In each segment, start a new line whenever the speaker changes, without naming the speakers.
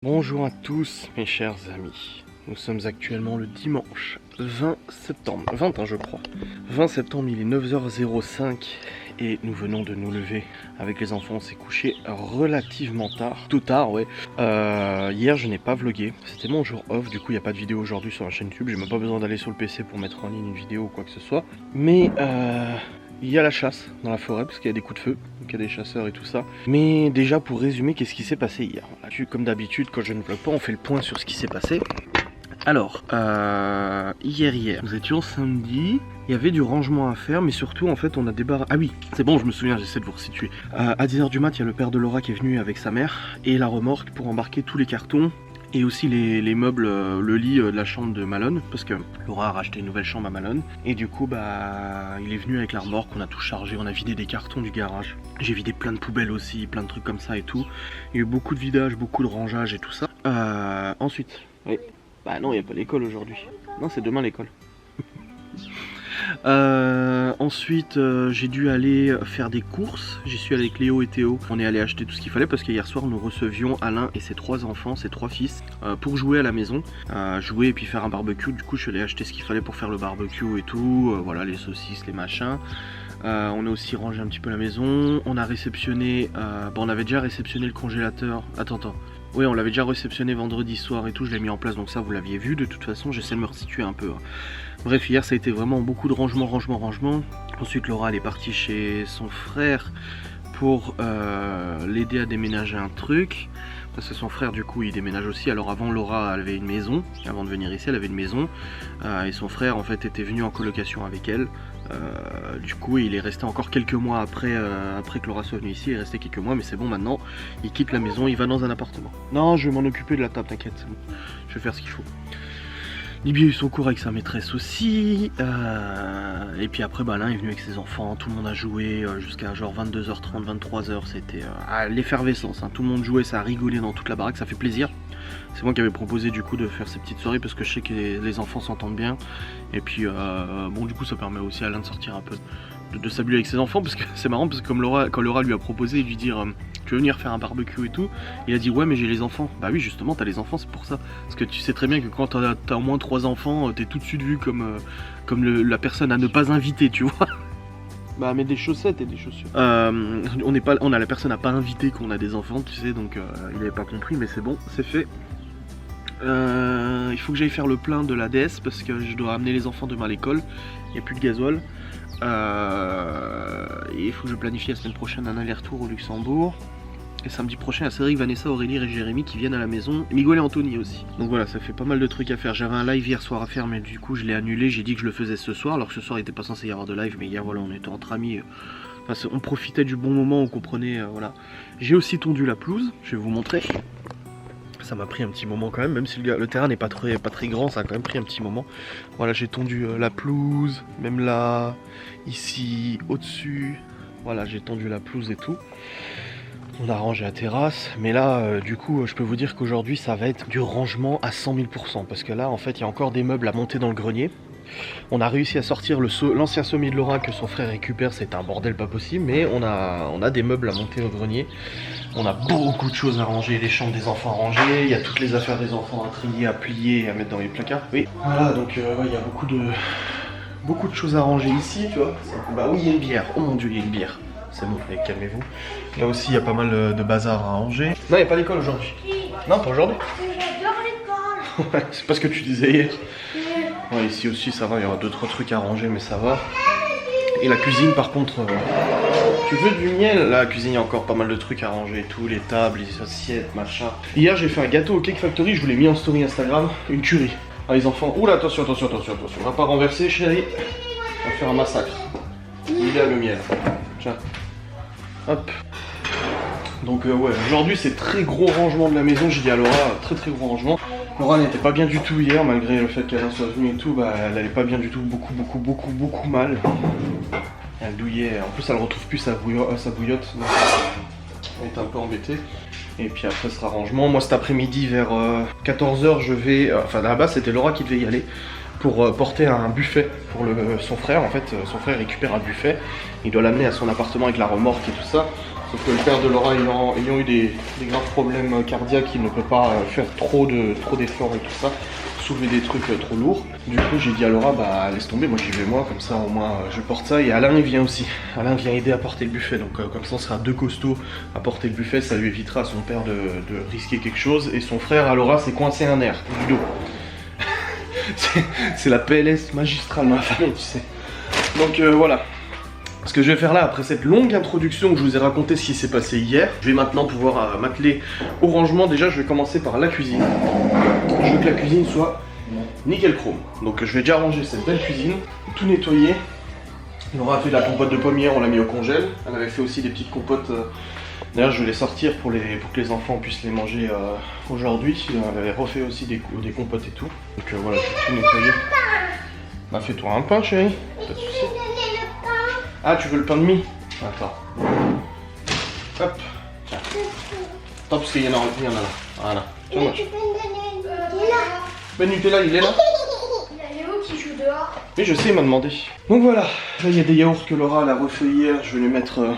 Bonjour à tous mes chers amis, nous sommes actuellement le dimanche 20 septembre, 20 je crois, 20 septembre il est 9h05 et nous venons de nous lever avec les enfants, on s'est couché relativement tard, tout tard ouais. Hier je n'ai pas vlogué, c'était mon jour off, du coup il n'y a pas de vidéo aujourd'hui sur la chaîne YouTube, j'ai même pas besoin d'aller sur le PC pour mettre en ligne une vidéo ou quoi que ce soit, mais il y a la chasse dans la forêt parce qu'il y a des coups de feu, donc il y a des chasseurs et tout ça. Mais déjà pour résumer, qu'est-ce qui s'est passé hier? Comme d'habitude, quand je ne vlog pas, on fait le point sur ce qui s'est passé. Alors, hier, nous étions samedi, il y avait du rangement à faire, mais surtout en fait on a débarrassé... Ah oui, c'est bon, je me souviens, j'essaie de vous resituer. À 10h du mat, il y a le père de Laura qui est venu avec sa mère et la remorque pour embarquer tous les cartons. Et aussi les meubles, le lit de la chambre de Malone, parce que Laura a racheté une nouvelle chambre à Malone. Et du coup, il est venu avec la remorque, on a tout chargé, on a vidé des cartons du garage. J'ai vidé plein de poubelles aussi, plein de trucs comme ça et tout. Il y a eu beaucoup de vidage, beaucoup de rangeage et tout ça. Ensuite, oui. Bah non, il n'y a pas l'école aujourd'hui. Non, c'est demain l'école. Ensuite j'ai dû aller faire des courses, j'y suis allé avec Léo et Théo, on est allé acheter tout ce qu'il fallait parce qu'hier soir nous recevions Alain et ses 3 enfants, ses 3 fils pour jouer à la maison, jouer et puis faire un barbecue. Du coup je suis allé acheter ce qu'il fallait pour faire le barbecue et tout, voilà, les saucisses, les machins. On a aussi rangé un petit peu la maison, on a réceptionné, on avait déjà réceptionné le congélateur, attends. Oui, on l'avait déjà réceptionné vendredi soir et tout, je l'ai mis en place, donc ça vous l'aviez vu de toute façon, j'essaie de me resituer un peu. Bref, hier ça a été vraiment beaucoup de rangement. Ensuite Laura elle est partie chez son frère pour l'aider à déménager un truc. Parce que son frère du coup il déménage aussi. Alors avant Laura elle avait une maison, avant de venir ici elle avait une maison. Et son frère en fait était venu en colocation avec elle. Du coup il est resté encore quelques mois après que Laura soit venue ici, il est resté quelques mois mais c'est bon maintenant, il quitte la maison, il va dans un appartement. Non, je vais m'en occuper de la table, t'inquiète, c'est bon, je vais faire ce qu'il faut. Libye a eu son cours avec sa maîtresse aussi, et puis après Alain est venu avec ses enfants, tout le monde a joué jusqu'à genre 22h30, 23h, c'était l'effervescence, hein. Tout le monde jouait, ça a rigolé dans toute la baraque, ça fait plaisir. C'est moi qui avais proposé du coup de faire ces petites soirées parce que je sais que les enfants s'entendent bien, et puis bon du coup ça permet aussi à Alain de sortir un peu, de s'amuser avec ses enfants, parce que c'est marrant parce que quand Laura lui a proposé de lui dire tu veux venir faire un barbecue et tout, il a dit ouais mais j'ai les enfants. Bah oui justement t'as les enfants, c'est pour ça, parce que tu sais très bien que quand t'as au moins 3 enfants t'es tout de suite vu comme la personne à ne pas inviter, tu vois. Bah mais des chaussettes et des chaussures. On a la personne à pas inviter qu'on a des enfants, tu sais, donc il avait pas compris, mais c'est bon, c'est fait. Il faut que j'aille faire le plein de la DS parce que je dois amener les enfants demain à l'école, il n'y a plus de gasoil. Et il faut que je planifie la semaine prochaine un aller-retour au Luxembourg. Et samedi prochain, il y a Cédric, Vanessa, Aurélie et Jérémy qui viennent à la maison. Miguel et Anthony aussi. Donc voilà, ça fait pas mal de trucs à faire. J'avais un live hier soir à faire, mais du coup je l'ai annulé. J'ai dit que je le faisais ce soir, alors que ce soir il n'était pas censé y avoir de live. Mais hier voilà, on était entre amis. Enfin, on profitait du bon moment, on comprenait. Voilà. J'ai aussi tondu la pelouse, je vais vous montrer. Ça m'a pris un petit moment quand même si le terrain n'est pas très grand, ça a quand même pris un petit moment. Voilà, j'ai tondu la pelouse, même là, ici, au-dessus. Voilà, j'ai tondu la pelouse et tout. On a rangé la terrasse, mais là, du coup, je peux vous dire qu'aujourd'hui, ça va être du rangement à 100 000 %. Parce que là, en fait, il y a encore des meubles à monter dans le grenier. On a réussi à sortir l'ancien sommier de Laura que son frère récupère, c'est un bordel pas possible, mais on a des meubles à monter au grenier. On a beaucoup de choses à ranger, les chambres des enfants rangées, il y a toutes les affaires des enfants à trier, à plier et à mettre dans les placards. Oui, voilà, donc ouais, il y a beaucoup de choses à ranger ici, tu vois. Bah oui, il y a une bière, oh mon dieu, il y a une bière. C'est bon, allez, calmez-vous. Là aussi, il y a pas mal de bazar à ranger. Non, il n'y a pas d'école aujourd'hui. Non, pas aujourd'hui.
J'adore l'école.
Ouais, c'est pas ce que tu disais hier. Ouais, ici aussi, ça va, il y aura 2-3 trucs à ranger, mais ça va. Et la cuisine, par contre, tu veux du miel? La cuisine, il y a encore pas mal de trucs à ranger et tout, les tables, les assiettes, machin. Hier, j'ai fait un gâteau au Cake Factory, je vous l'ai mis en story Instagram, une tuerie. Ah, les enfants, oula, attention, on va pas renverser, chérie. On va faire un massacre. Il est à le miel. Tiens. Hop. Donc ouais, aujourd'hui c'est très gros rangement de la maison, j'ai dit à Laura, très gros rangement. Laura n'était pas bien du tout hier, malgré le fait qu'elle soit venue et tout, elle allait pas bien du tout, beaucoup mal. Elle douillait, en plus elle retrouve plus sa bouillotte, donc elle est un peu embêtée. Et puis après ce rangement, moi cet après-midi vers 14h je vais, enfin là-bas c'était Laura qui devait y aller, pour porter un buffet pour son frère. En fait son frère récupère un buffet, il doit l'amener à son appartement avec la remorque et tout ça. Sauf que le père de Laura ayant eu des graves problèmes cardiaques, il ne peut pas faire trop d'efforts et tout ça, soulever des trucs trop lourds. Du coup j'ai dit à Laura, bah laisse tomber, moi j'y vais moi, comme ça au moins je porte ça. Et Alain il vient aussi, Alain vient aider à porter le buffet, donc comme ça on sera deux costauds à porter le buffet, ça lui évitera à son père de risquer quelque chose. Et son frère à Laura s'est coincé un nerf du dos. C'est la PLS magistrale dans la famille, tu sais. Donc voilà. Ce que je vais faire là, après cette longue introduction où je vous ai raconté ce qui s'est passé hier, je vais maintenant pouvoir m'atteler au rangement. Déjà, je vais commencer par la cuisine. Je veux que la cuisine soit nickel chrome. Donc je vais déjà ranger cette belle cuisine, tout nettoyer. Laura a fait de la compote de pommière, on l'a mis au congèle. Elle avait fait aussi des petites compotes. D'ailleurs, je vais les sortir pour que les enfants puissent les manger aujourd'hui. Elle avait refait aussi des compotes et tout. Donc voilà, je vais tout nettoyer. Bah fais-toi un pain, chérie. Pas de soucis. Ah, tu veux le pain de mie? Attends. Hop. Tiens. Attends, parce qu'il y en a là. Voilà. Tiens, moi. Ben Nutella, il est là.
Il y a Léo qui joue dehors.
Oui, je sais, il m'a demandé. Donc voilà. Là, il y a des yaourts que Laura elle a refait hier. Je vais les mettre dans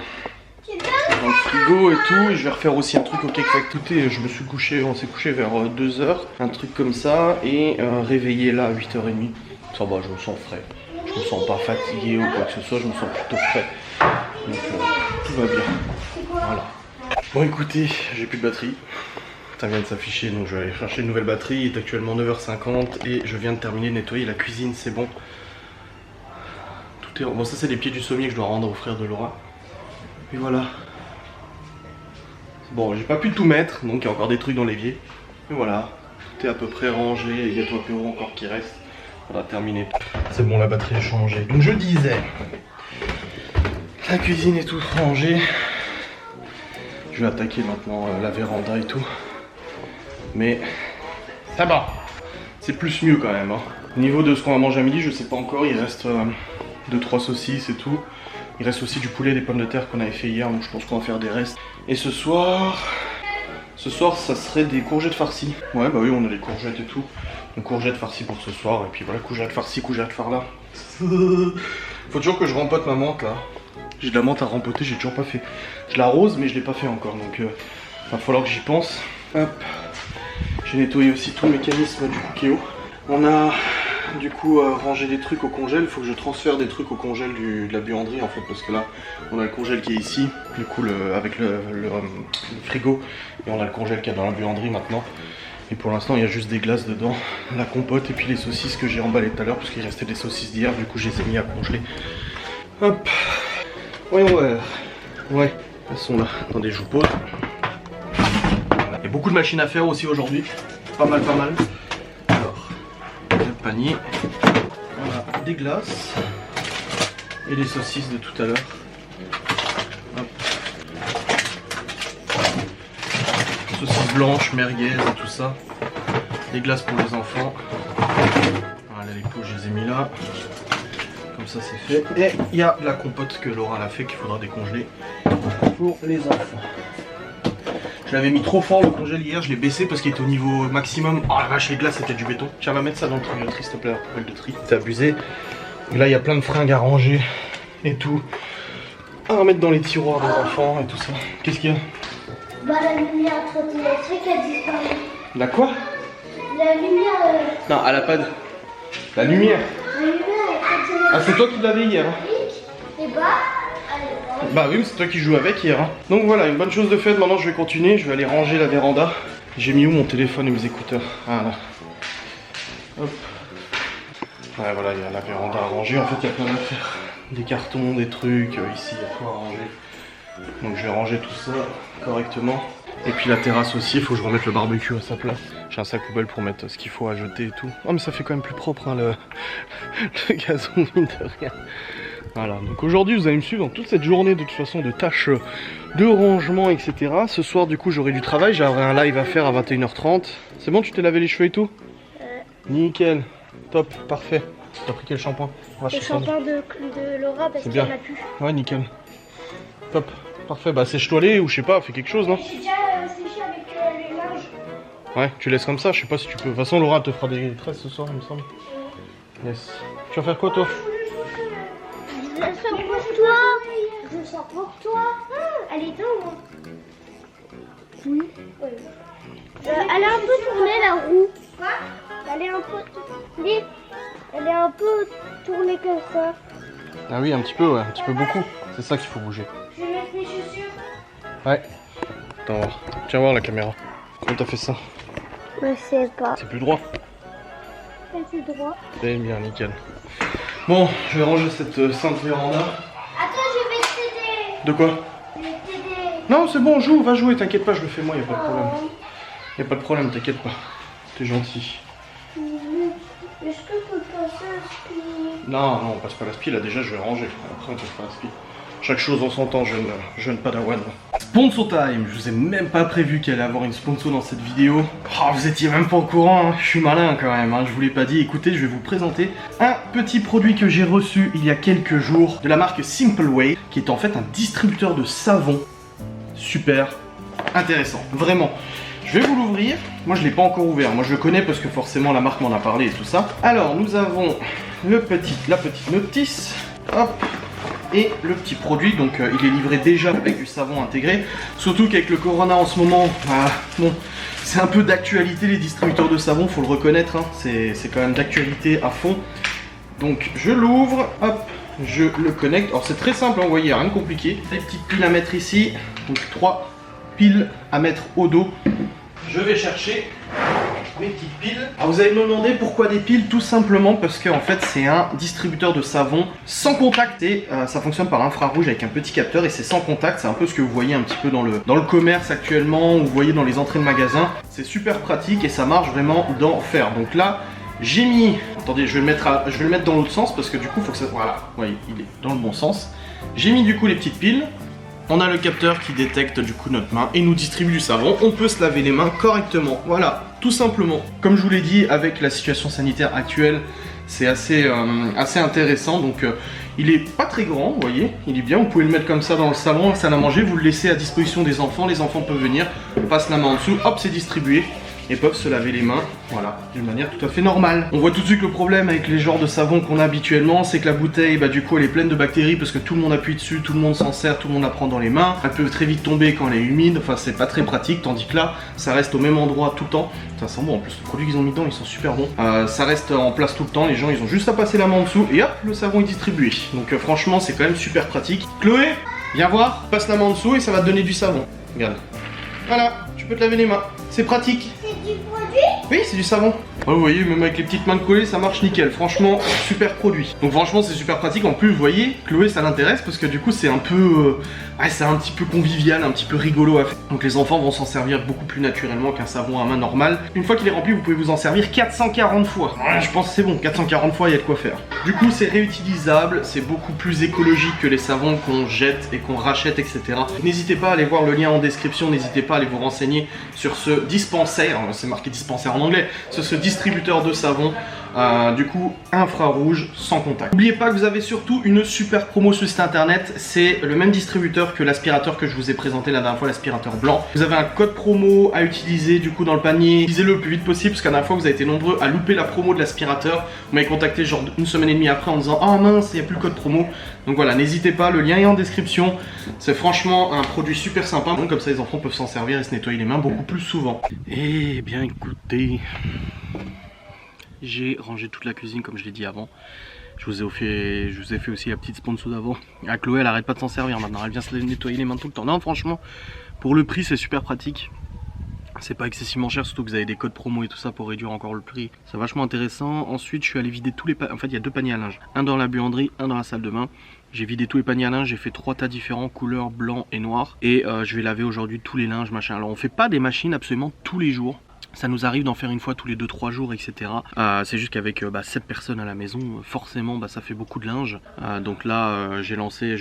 le frigo et tout. Et je vais refaire aussi un truc au cake factuté. Je me suis couché, on s'est couché vers 2h. Un truc comme ça. Et réveillé là à 8h30. Ça va, je me sens frais. Je me sens pas fatigué ou quoi que ce soit, je me sens plutôt frais. Donc tout va bien. Voilà. Bon écoutez, j'ai plus de batterie. Ça vient de s'afficher, donc je vais aller chercher une nouvelle batterie. Il est actuellement 9h50 et je viens de terminer de nettoyer la cuisine, c'est bon. Tout est... Bon ça c'est les pieds du sommier que je dois rendre au frère de Laura. Et voilà. Bon, j'ai pas pu tout mettre, donc il y a encore des trucs dans l'évier. Mais voilà, tout est à peu près rangé, les gâteaux apéro encore qui restent. On a terminé. C'est bon, la batterie est changée. Donc je disais, la cuisine est toute rangée. Je vais attaquer maintenant la véranda et tout. Mais ça va. C'est plus mieux quand même. Hein. Au niveau de ce qu'on va manger à midi, je sais pas encore. Il reste 2-3 saucisses et tout. Il reste aussi du poulet, des pommes de terre qu'on avait fait hier. Donc je pense qu'on va faire des restes. Et ce soir, ça serait des courgettes farcies. Ouais, bah oui, on a les courgettes et tout. Donc courgettes farcies pour ce soir. Et puis voilà, courgettes farcies, courgettes farcies. Faut toujours que je rempote ma menthe là. J'ai de la menthe à rempoter, j'ai toujours pas fait. Je l'arrose, mais je l'ai pas fait encore. Donc va falloir que j'y pense. Hop. J'ai nettoyé aussi tout le mécanisme du Cookéo. On a du coup rangé des trucs au congèle. Il faut que je transfère des trucs au congèle de la buanderie en fait. Parce que là, on a le congèle qui est ici. Du coup, avec le frigo. Et on a le congèle qu'il y a dans la buanderie maintenant. Et pour l'instant, il y a juste des glaces dedans, la compote et puis les saucisses que j'ai emballées tout à l'heure parce qu'il restait des saucisses d'hier, du coup je les ai mis à congeler. Hop. Ouais. Elles sont là. Attendez, je vous pose. Voilà. Il y a beaucoup de machines à faire aussi aujourd'hui. Pas mal. Alors, le panier. Voilà, des glaces. Et les saucisses de tout à l'heure. Saucisses blanches, merguez et tout ça. Des glaces pour les enfants. Voilà, les pots, je les ai mis là. Comme ça, c'est fait. Et il y a la compote que Laura a fait qu'il faudra décongeler pour les enfants. Je l'avais mis trop fort le congèle hier, je l'ai baissé parce qu'il était au niveau maximum. Oh la vache, les glaces c'était du béton. Tiens, on va mettre ça dans le tuyauterie s'il te plaît, la poubelle de tri. C'est abusé. Et là, il y a plein de fringues à ranger et tout. À remettre dans les tiroirs des enfants et tout ça. Qu'est-ce qu'il y a?
Bah la lumière électrique a disparu.
La quoi?
La lumière...
Non, elle a pas de... La lumière.
La lumière électrique.
Ah, c'est toi qui l'avais hier. Hein.
Et bah... Allez,
bah oui, mais c'est toi qui joues avec hier. Hein. Donc voilà, une bonne chose de faite. Maintenant, je vais continuer. Je vais aller ranger la véranda. J'ai mis où mon téléphone et mes écouteurs? Ah là. Hop. Ouais, voilà, il y a la véranda à ranger. En fait, il y a plein d'affaires. Des cartons, des trucs. Ici, il y a tout à ranger. Donc je vais ranger tout ça correctement. Et puis la terrasse aussi, il faut que je remette le barbecue à sa place. J'ai un sac poubelle pour mettre ce qu'il faut à jeter et tout. Oh mais ça fait quand même plus propre hein, le gazon, mine de rien. Voilà, donc aujourd'hui vous allez me suivre dans toute cette journée de toute façon de tâches de rangement, etc. Ce soir du coup j'aurai du travail, j'aurai un live à faire à 21h30. C'est bon, tu t'es lavé les cheveux et tout? Nickel, top, parfait. T'as pris quel shampoing?
le shampoing de Laura parce qu'elle a pu.
Ouais, nickel. Top, parfait, bah sèche-toi ou je sais pas, fais quelque chose non?
J'ai déjà séché avec les linges.
Ouais, tu laisses comme ça, je sais pas si tu peux. De toute façon, Laura te fera des tresses ce soir, il me semble. Yes. Tu vas faire quoi toi?
Je vais faire pour toi. Je sors pour toi. Elle est dans moi. Oui. Elle est un peu tournée la roue. Quoi? Elle est un peu... Elle est un peu tournée comme ça.
Ah oui, un petit peu, ouais, un petit peu beaucoup. C'est ça qu'il faut bouger.
Je vais mettre mes chaussures.
Ouais. Attends, voir. Tiens voir la caméra. Comment t'as fait ça?
Je sais pas.
C'est plus droit.
C'est droit.
C'est bien, nickel. Bon, je vais ranger cette sainte véranda.
Attends, je vais t'aider.
De quoi?
Je vais t'aider.
Non, c'est bon, joue, va jouer, t'inquiète pas, je le fais moi, y a pas de problème. Y a pas de problème, t'inquiète pas. T'es gentil.
Est-ce que je peux passer à ce
Non, non, on passe pas l'aspi, là déjà je vais ranger. Après on passe pas l'aspi. Chaque chose en son temps, jeune padawan. Sponsor time, je vous ai même pas prévu qu'il allait avoir une sponsor dans cette vidéo. Oh, vous étiez même pas au courant, hein. Je suis malin quand même, hein. Je vous l'ai pas dit. Écoutez, je vais vous présenter un petit produit que j'ai reçu il y a quelques jours de la marque Simple Way, qui est en fait un distributeur de savon. Super intéressant, vraiment. Je vais vous l'ouvrir, moi je l'ai pas encore ouvert, moi je le connais parce que forcément la marque m'en a parlé et tout ça. Alors nous avons la petite notice, hop, et le petit produit, donc il est livré déjà avec du savon intégré. Surtout qu'avec le Corona en ce moment, bon, c'est un peu d'actualité les distributeurs de savon, faut le reconnaître, hein. C'est quand même d'actualité à fond. Donc je l'ouvre, hop, je le connecte. Alors c'est très simple, hein, vous voyez, rien de compliqué. Les petites piles à mettre ici, donc 3 piles à mettre au dos. Je vais chercher mes petites piles. Alors vous allez me demander pourquoi des piles, tout simplement parce que en fait c'est un distributeur de savon sans contact et ça fonctionne par infrarouge avec un petit capteur et c'est sans contact. C'est un peu ce que vous voyez un petit peu dans le commerce actuellement, ou vous voyez dans les entrées de magasins. C'est super pratique et ça marche vraiment d'enfer. Donc là j'ai mis, attendez, je vais le mettre dans l'autre sens parce que du coup faut que ça, voilà, vous voyez, il est dans le bon sens. J'ai mis du coup les petites piles. On a le capteur qui détecte du coup notre main et nous distribue du savon. On peut se laver les mains correctement. Voilà, tout simplement. Comme je vous l'ai dit, avec la situation sanitaire actuelle, c'est assez intéressant. Donc il est pas très grand, vous voyez. Il est bien, vous pouvez le mettre comme ça dans le salon, la salle à manger. Vous le laissez à disposition des enfants. Les enfants peuvent venir, on passe la main en dessous, hop, c'est distribué. Et peuvent se laver les mains, voilà, d'une manière tout à fait normale. On voit tout de suite que le problème avec les genres de savon qu'on a habituellement, c'est que la bouteille, bah du coup elle est pleine de bactéries parce que tout le monde appuie dessus, tout le monde s'en sert, tout le monde la prend dans les mains. Elle peut très vite tomber quand elle est humide, enfin c'est pas très pratique, tandis que là, ça reste au même endroit tout le temps. Ça sent bon, en plus les produits qu'ils ont mis dedans, ils sont super bons. Ça reste en place tout le temps, les gens ils ont juste à passer la main en dessous et hop, le savon est distribué. Donc franchement c'est quand même super pratique. Chloé, viens voir, passe la main en dessous et ça va te donner du savon. Regarde. Voilà, tu peux te laver les mains, c'est pratique.
Du produit?
Oui, c'est du savon. Oh, vous voyez, même avec les petites mains collées, ça marche nickel. Franchement, super produit. Donc franchement, c'est super pratique. En plus, vous voyez, Chloé, ça l'intéresse parce que du coup, c'est un peu... c'est un petit peu convivial, un petit peu rigolo à faire. Donc les enfants vont s'en servir beaucoup plus naturellement qu'un savon à main normal. Une fois qu'il est rempli, vous pouvez vous en servir 440 fois. Ouais, je pense que c'est bon, 440 fois, il y a de quoi faire. Du coup, c'est réutilisable, c'est beaucoup plus écologique que les savons qu'on jette et qu'on rachète, etc. N'hésitez pas à aller voir le lien en description, n'hésitez pas à aller vous renseigner sur ce dispensaire, c'est marqué dispensaire en anglais, sur ce distributeur de savon, du coup infrarouge sans contact. N'oubliez pas que vous avez surtout une super promo sur site internet, c'est le même distributeur que l'aspirateur que je vous ai présenté la dernière fois, l'aspirateur blanc. Vous avez un code promo à utiliser du coup dans le panier, utilisez-le le plus vite possible parce qu'à la dernière fois vous avez été nombreux à louper la promo de l'aspirateur. Vous m'avez contacté genre une semaine et demie après en disant ah mince, il n'y a plus le code promo. Donc voilà, n'hésitez pas, le lien est en description. C'est franchement un produit super sympa, donc comme ça les enfants peuvent s'en servir et se nettoyer les mains beaucoup plus souvent. Eh bien écoutez, j'ai rangé toute la cuisine comme je l'ai dit avant. Je vous ai fait aussi la petite sponsor d'avant. Ah, Chloé elle arrête pas de s'en servir maintenant, elle vient se nettoyer les mains tout le temps. Non franchement, pour le prix c'est super pratique. C'est pas excessivement cher, surtout que vous avez des codes promo et tout ça pour réduire encore le prix. C'est vachement intéressant. Ensuite je suis allé vider tous les paniers. En fait il y a 2 paniers à linge. Un dans la buanderie, un dans la salle de bain. J'ai vidé tous les paniers à linge, j'ai fait 3 tas différents, couleur blanc et noir. Et je vais laver aujourd'hui tous les linges, machin. Alors on fait pas des machines absolument tous les jours. Ça nous arrive d'en faire une fois tous les 2-3 jours, etc. C'est juste qu'avec 7 personnes à la maison, forcément ça fait beaucoup de linge. Donc là je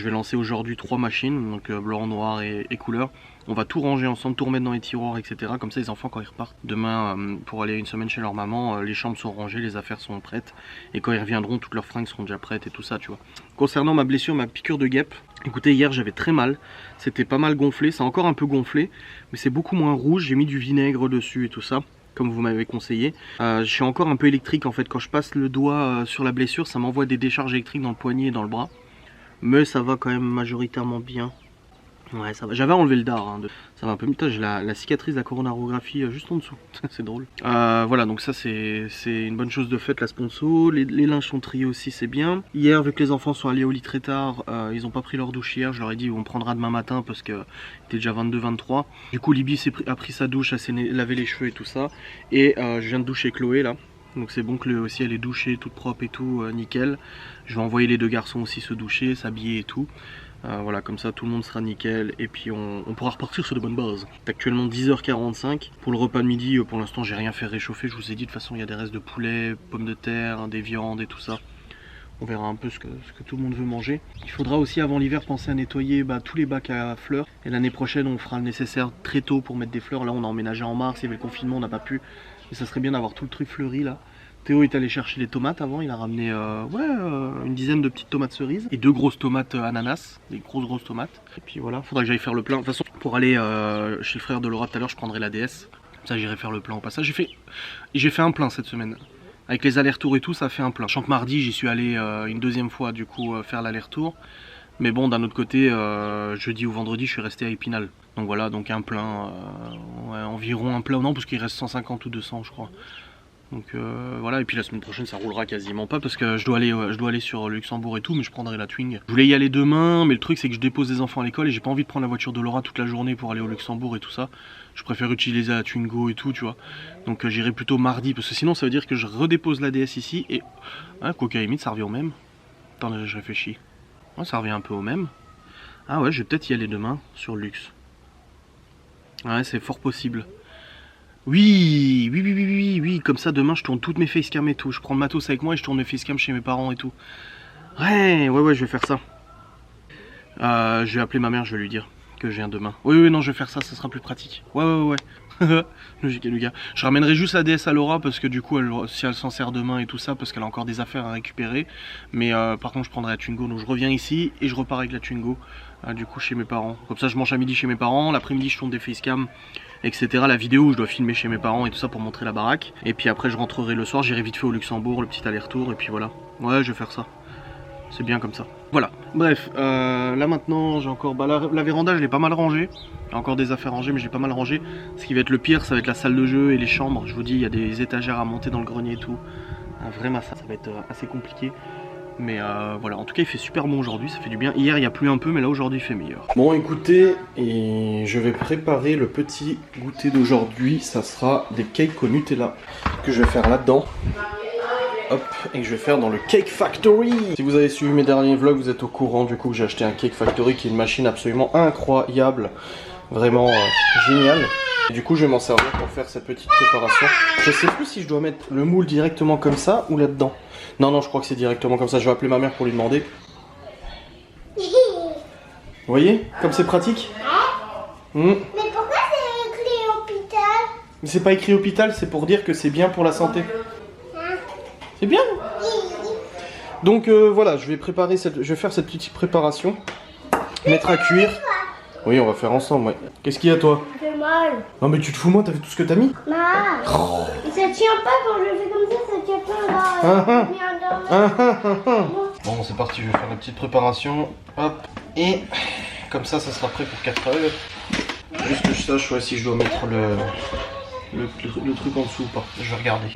vais lancer aujourd'hui 3 machines, donc blanc, noir et couleur. On va tout ranger ensemble, tout remettre dans les tiroirs, etc. Comme ça les enfants quand ils repartent demain pour aller une semaine chez leur maman, les chambres sont rangées, les affaires sont prêtes. Et quand ils reviendront, toutes leurs fringues seront déjà prêtes et tout ça, tu vois. Concernant ma blessure, ma piqûre de guêpe, écoutez, hier j'avais très mal. C'était pas mal gonflé, ça a encore un peu gonflé. Mais c'est beaucoup moins rouge, j'ai mis du vinaigre dessus et tout ça, comme vous m'avez conseillé. Je suis encore un peu électrique en fait, quand je passe le doigt sur la blessure, ça m'envoie des décharges électriques dans le poignet et dans le bras. Mais ça va quand même majoritairement bien. Ouais, ça va. J'avais enlevé le dard, hein, ça va un peu mieux. J'ai la cicatrice de la coronarographie juste en dessous. C'est drôle. Voilà, donc ça c'est une bonne chose de fait, la sponsor. Les linges sont triés aussi, c'est bien. Hier, vu que les enfants sont allés au lit très tard, ils ont pas pris leur douche hier. Je leur ai dit on prendra demain matin parce que était déjà 22-23. Du coup, Libby a pris sa douche, elle s'est lavé les cheveux et tout ça. Et je viens de doucher Chloé là. Donc c'est bon que Chloé aussi elle est douchée, toute propre et tout, nickel. Je vais envoyer les deux garçons aussi se doucher, s'habiller et tout. Voilà, comme ça tout le monde sera nickel et puis on pourra repartir sur de bonnes bases. C'est actuellement 10h45. Pour le repas de midi, pour l'instant j'ai rien fait réchauffer. Je vous ai dit, de toute façon il y a des restes de poulet, pommes de terre, des viandes et tout ça. On verra un peu ce que tout le monde veut manger. Il faudra aussi avant l'hiver penser à nettoyer tous les bacs à fleurs. Et l'année prochaine on fera le nécessaire très tôt pour mettre des fleurs. Là on a emménagé en mars, il y avait le confinement, on n'a pas pu. Et ça serait bien d'avoir tout le truc fleuri là. Théo est allé chercher les tomates avant, il a ramené une dizaine de petites tomates cerises et 2 grosses tomates ananas, des grosses tomates. Et puis voilà, faudra que j'aille faire le plein. De toute façon, pour aller chez le frère de Laura tout à l'heure, je prendrai la DS. Comme ça, j'irai faire le plein au passage. J'ai fait un plein cette semaine. Avec les allers-retours et tout, ça fait un plein. Je sens que mardi, j'y suis allé une deuxième fois du coup faire l'aller-retour. Mais bon, d'un autre côté, jeudi ou vendredi, je suis resté à Épinal. Donc voilà, donc un plein, environ un plein, non, parce qu'il reste 150 ou 200 je crois. Donc voilà, et puis la semaine prochaine ça roulera quasiment pas parce que je dois aller sur Luxembourg et tout, mais je prendrai la Twing. Je voulais y aller demain, mais le truc c'est que je dépose des enfants à l'école et j'ai pas envie de prendre la voiture de Laura toute la journée pour aller au Luxembourg et tout ça. Je préfère utiliser la Twingo et tout, tu vois. Donc j'irai plutôt mardi parce que sinon ça veut dire que je redépose la DS ici et... quoi qu'à la limite ça revient au même. Attends, je réfléchis. Ouais, ça revient un peu au même. Ah ouais, je vais peut-être y aller demain sur Lux. Ouais, c'est fort possible. Oui, comme ça demain je tourne toutes mes facecam et tout. Je prends le matos avec moi et je tourne mes facecam chez mes parents et tout. Ouais, je vais faire ça. Je vais appeler ma mère, je vais lui dire que je viens demain. Oui, non, je vais faire ça, ça sera plus pratique. Ouais. Logique et le gars. Je ramènerai juste la DS à Laura parce que du coup, si elle s'en sert demain et tout ça, parce qu'elle a encore des affaires à récupérer. Mais par contre, je prendrai la Twingo. Donc je reviens ici et je repars avec la Twingo, du coup, chez mes parents. Comme ça, je mange à midi chez mes parents. L'après-midi, je tourne des facecam, etc. La vidéo où je dois filmer chez mes parents et tout ça pour montrer la baraque. Et puis après, je rentrerai le soir. J'irai vite fait au Luxembourg, le petit aller-retour. Et puis voilà. Ouais, je vais faire ça. C'est bien comme ça. Voilà. Bref, là maintenant, j'ai encore... la véranda, je l'ai pas mal rangée. Il y a encore des affaires rangées, mais j'ai pas mal rangé. Ce qui va être le pire, ça va être la salle de jeu et les chambres. Je vous dis, il y a des étagères à monter dans le grenier et tout. Vraiment, ça va être assez compliqué. Mais voilà, en tout cas, il fait super bon aujourd'hui, ça fait du bien. Hier, il y a plu un peu, mais là, aujourd'hui, il fait meilleur. Bon, écoutez, et je vais préparer le petit goûter d'aujourd'hui. Ça sera des cakes au Nutella que je vais faire là-dedans. Hop, et que je vais faire dans le Cake Factory. Si vous avez suivi mes derniers vlogs, vous êtes au courant du coup que j'ai acheté un Cake Factory qui est une machine absolument incroyable. Vraiment génial. Et du coup je vais m'en servir pour faire cette petite préparation. Je sais plus si je dois mettre le moule directement comme ça ou là-dedans. Non, je crois que c'est directement comme ça. Je vais appeler ma mère pour lui demander. Vous voyez comme c'est pratique.
Mais pourquoi c'est écrit hôpital?
Mais c'est pas écrit hôpital, c'est pour dire que c'est bien pour la santé. C'est bien. Donc voilà, je vais faire cette petite préparation. Mettre à cuire. Oui, on va faire ensemble, ouais. Qu'est-ce qu'il y a toi?
J'ai mal.
Non mais tu te fous moi, t'as fait tout ce que t'as mis?
Non. Oh. Ça tient pas quand je fais comme ça tient pas là.
Bon, c'est parti, je vais faire la petite préparation. Hop. Et comme ça sera prêt pour 4 heures. Juste que je sache si je dois mettre le truc en dessous ou pas. Je vais regarder.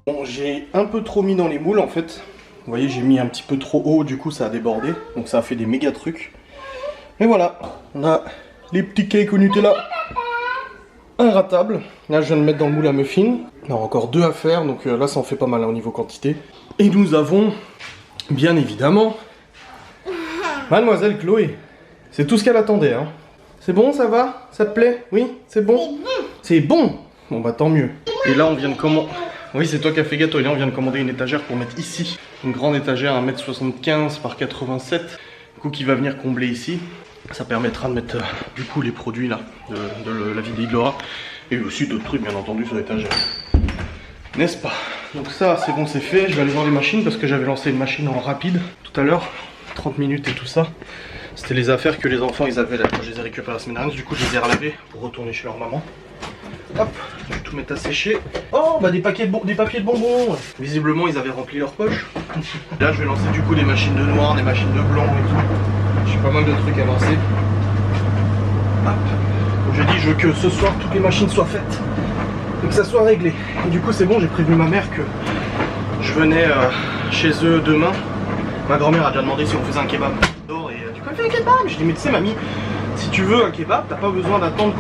Bon, j'ai un peu trop mis dans les moules en fait. Vous voyez, j'ai mis un petit peu trop haut, du coup ça a débordé. Donc ça a fait des méga trucs. Mais voilà, on a les petits cakes au Nutella inratables. Là je viens de mettre dans le moule à muffin. On a encore 2 à faire, donc là ça en fait pas mal au niveau quantité. Et nous avons, bien évidemment, Mademoiselle Chloé. C'est tout ce qu'elle attendait, hein. C'est bon, ça va? Ça te plaît? Oui? C'est bon? C'est bon! Bon bah tant mieux. Et là on vient de Oui, c'est toi qui as fait gâteau. Et là, on vient de commander une étagère pour mettre ici. Une grande étagère 1m75 par 87. Du coup, qui va venir combler ici. Ça permettra de mettre du coup les produits là de la vidéo de Laura. Et aussi d'autres trucs, bien entendu, sur l'étagère. N'est-ce pas? Donc ça, c'est bon, c'est fait. Je vais aller voir les machines parce que j'avais lancé une machine en rapide tout à l'heure. 30 minutes et tout ça. C'était les affaires que les enfants ils avaient là quand je les ai récupérées la semaine dernière. Du coup, je les ai relavées pour retourner chez leur maman. Hop, je vais tout mettre à sécher. Oh, bah des papiers de bonbons. Visiblement, ils avaient rempli leur poche. Là, je vais lancer du coup des machines de noir, des machines de blanc et tout. J'ai pas mal de trucs à lancer. Hop. Comme je dis, je veux que ce soir, toutes les machines soient faites et que ça soit réglé. Et du coup, c'est bon, j'ai prévenu ma mère que je venais chez eux demain. Ma grand-mère a déjà demandé si on faisait un kebab. Et du coup, elle fait un kebab. Je dis, mais tu sais, mamie, si tu veux un kebab, t'as pas besoin d'attendre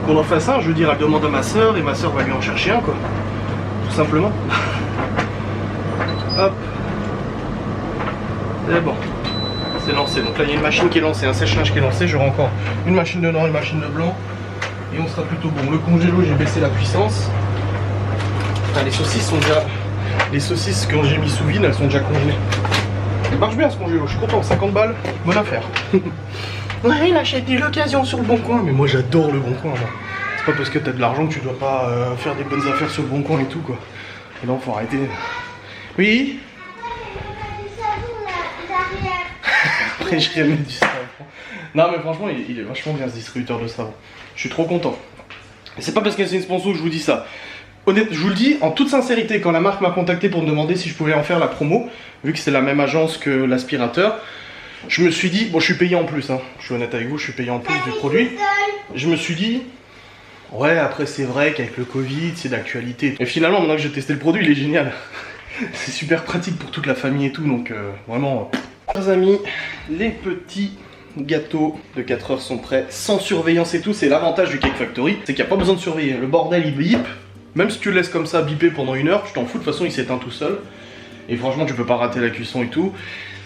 qu'on en fasse un. Je veux dire, elle demande à ma soeur et ma soeur va lui en chercher un, quoi. Tout simplement. Hop. C'est bon. C'est lancé. Donc là, il y a une machine qui est lancée, un sèche-linge qui est lancé. J'aurai encore une machine de noir, une machine de blanc. Et on sera plutôt bon. Le congélo, j'ai baissé la puissance. Enfin, les saucisses sont déjà... Les saucisses que j'ai mis sous vide, elles sont déjà congelées. Il marche bien ce congélo, je suis content. 50 balles, bonne affaire. Ouais, il achète de l'occasion sur le bon coin. Mais moi, j'adore le bon coin, moi. C'est pas parce que t'as de l'argent que tu dois pas faire des bonnes affaires sur le bon coin et tout, quoi. Et non, faut arrêter. Oui. Après, je vais mettre du savon. Non, mais franchement, il est vachement bien ce distributeur de savon. Je suis trop content. Et c'est pas parce que c'est une sponsor que je vous dis ça. Honnêtement, je vous le dis en toute sincérité, quand la marque m'a contacté pour me demander si je pouvais en faire la promo, vu que c'est la même agence que l'aspirateur, je me suis dit, bon, je suis payé en plus, hein. Je suis honnête avec vous, je suis payé en plus du produit. Je me suis dit, ouais, après c'est vrai qu'avec le Covid, c'est d'actualité. Et finalement, maintenant que j'ai testé le produit, il est génial. C'est super pratique pour toute la famille et tout, donc vraiment. Chers amis, les petits gâteaux de 4 heures sont prêts, sans surveillance et tout. C'est l'avantage du Cake Factory, c'est qu'il n'y a pas besoin de surveiller. Le bordel, il bip. Même si tu le laisses comme ça biper pendant 1 heure, tu t'en fous, de toute façon il s'éteint tout seul. Et franchement tu peux pas rater la cuisson et tout.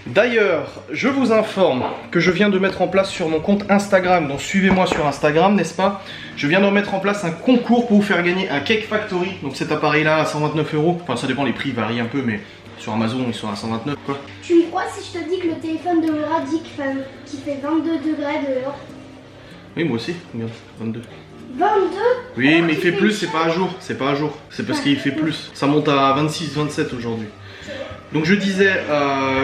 D'ailleurs, je vous informe que je viens de mettre en place sur mon compte Instagram, donc suivez-moi sur Instagram, n'est-ce pas? Je viens de mettre en place un concours pour vous faire gagner un Cake Factory. Donc cet appareil là à 129 €. Enfin ça dépend, les prix varient un peu, mais sur Amazon ils sont à 129 quoi.
Tu me crois si je te dis que le téléphone de Laura dit qu'il fait 22 degrés dehors?
Oui, moi aussi, regarde, 22.
22?
Oui, mais il fait plus, c'est pas à jour, c'est pas à jour. C'est parce qu'il fait plus. Ça monte à 26, 27 aujourd'hui. Donc je disais,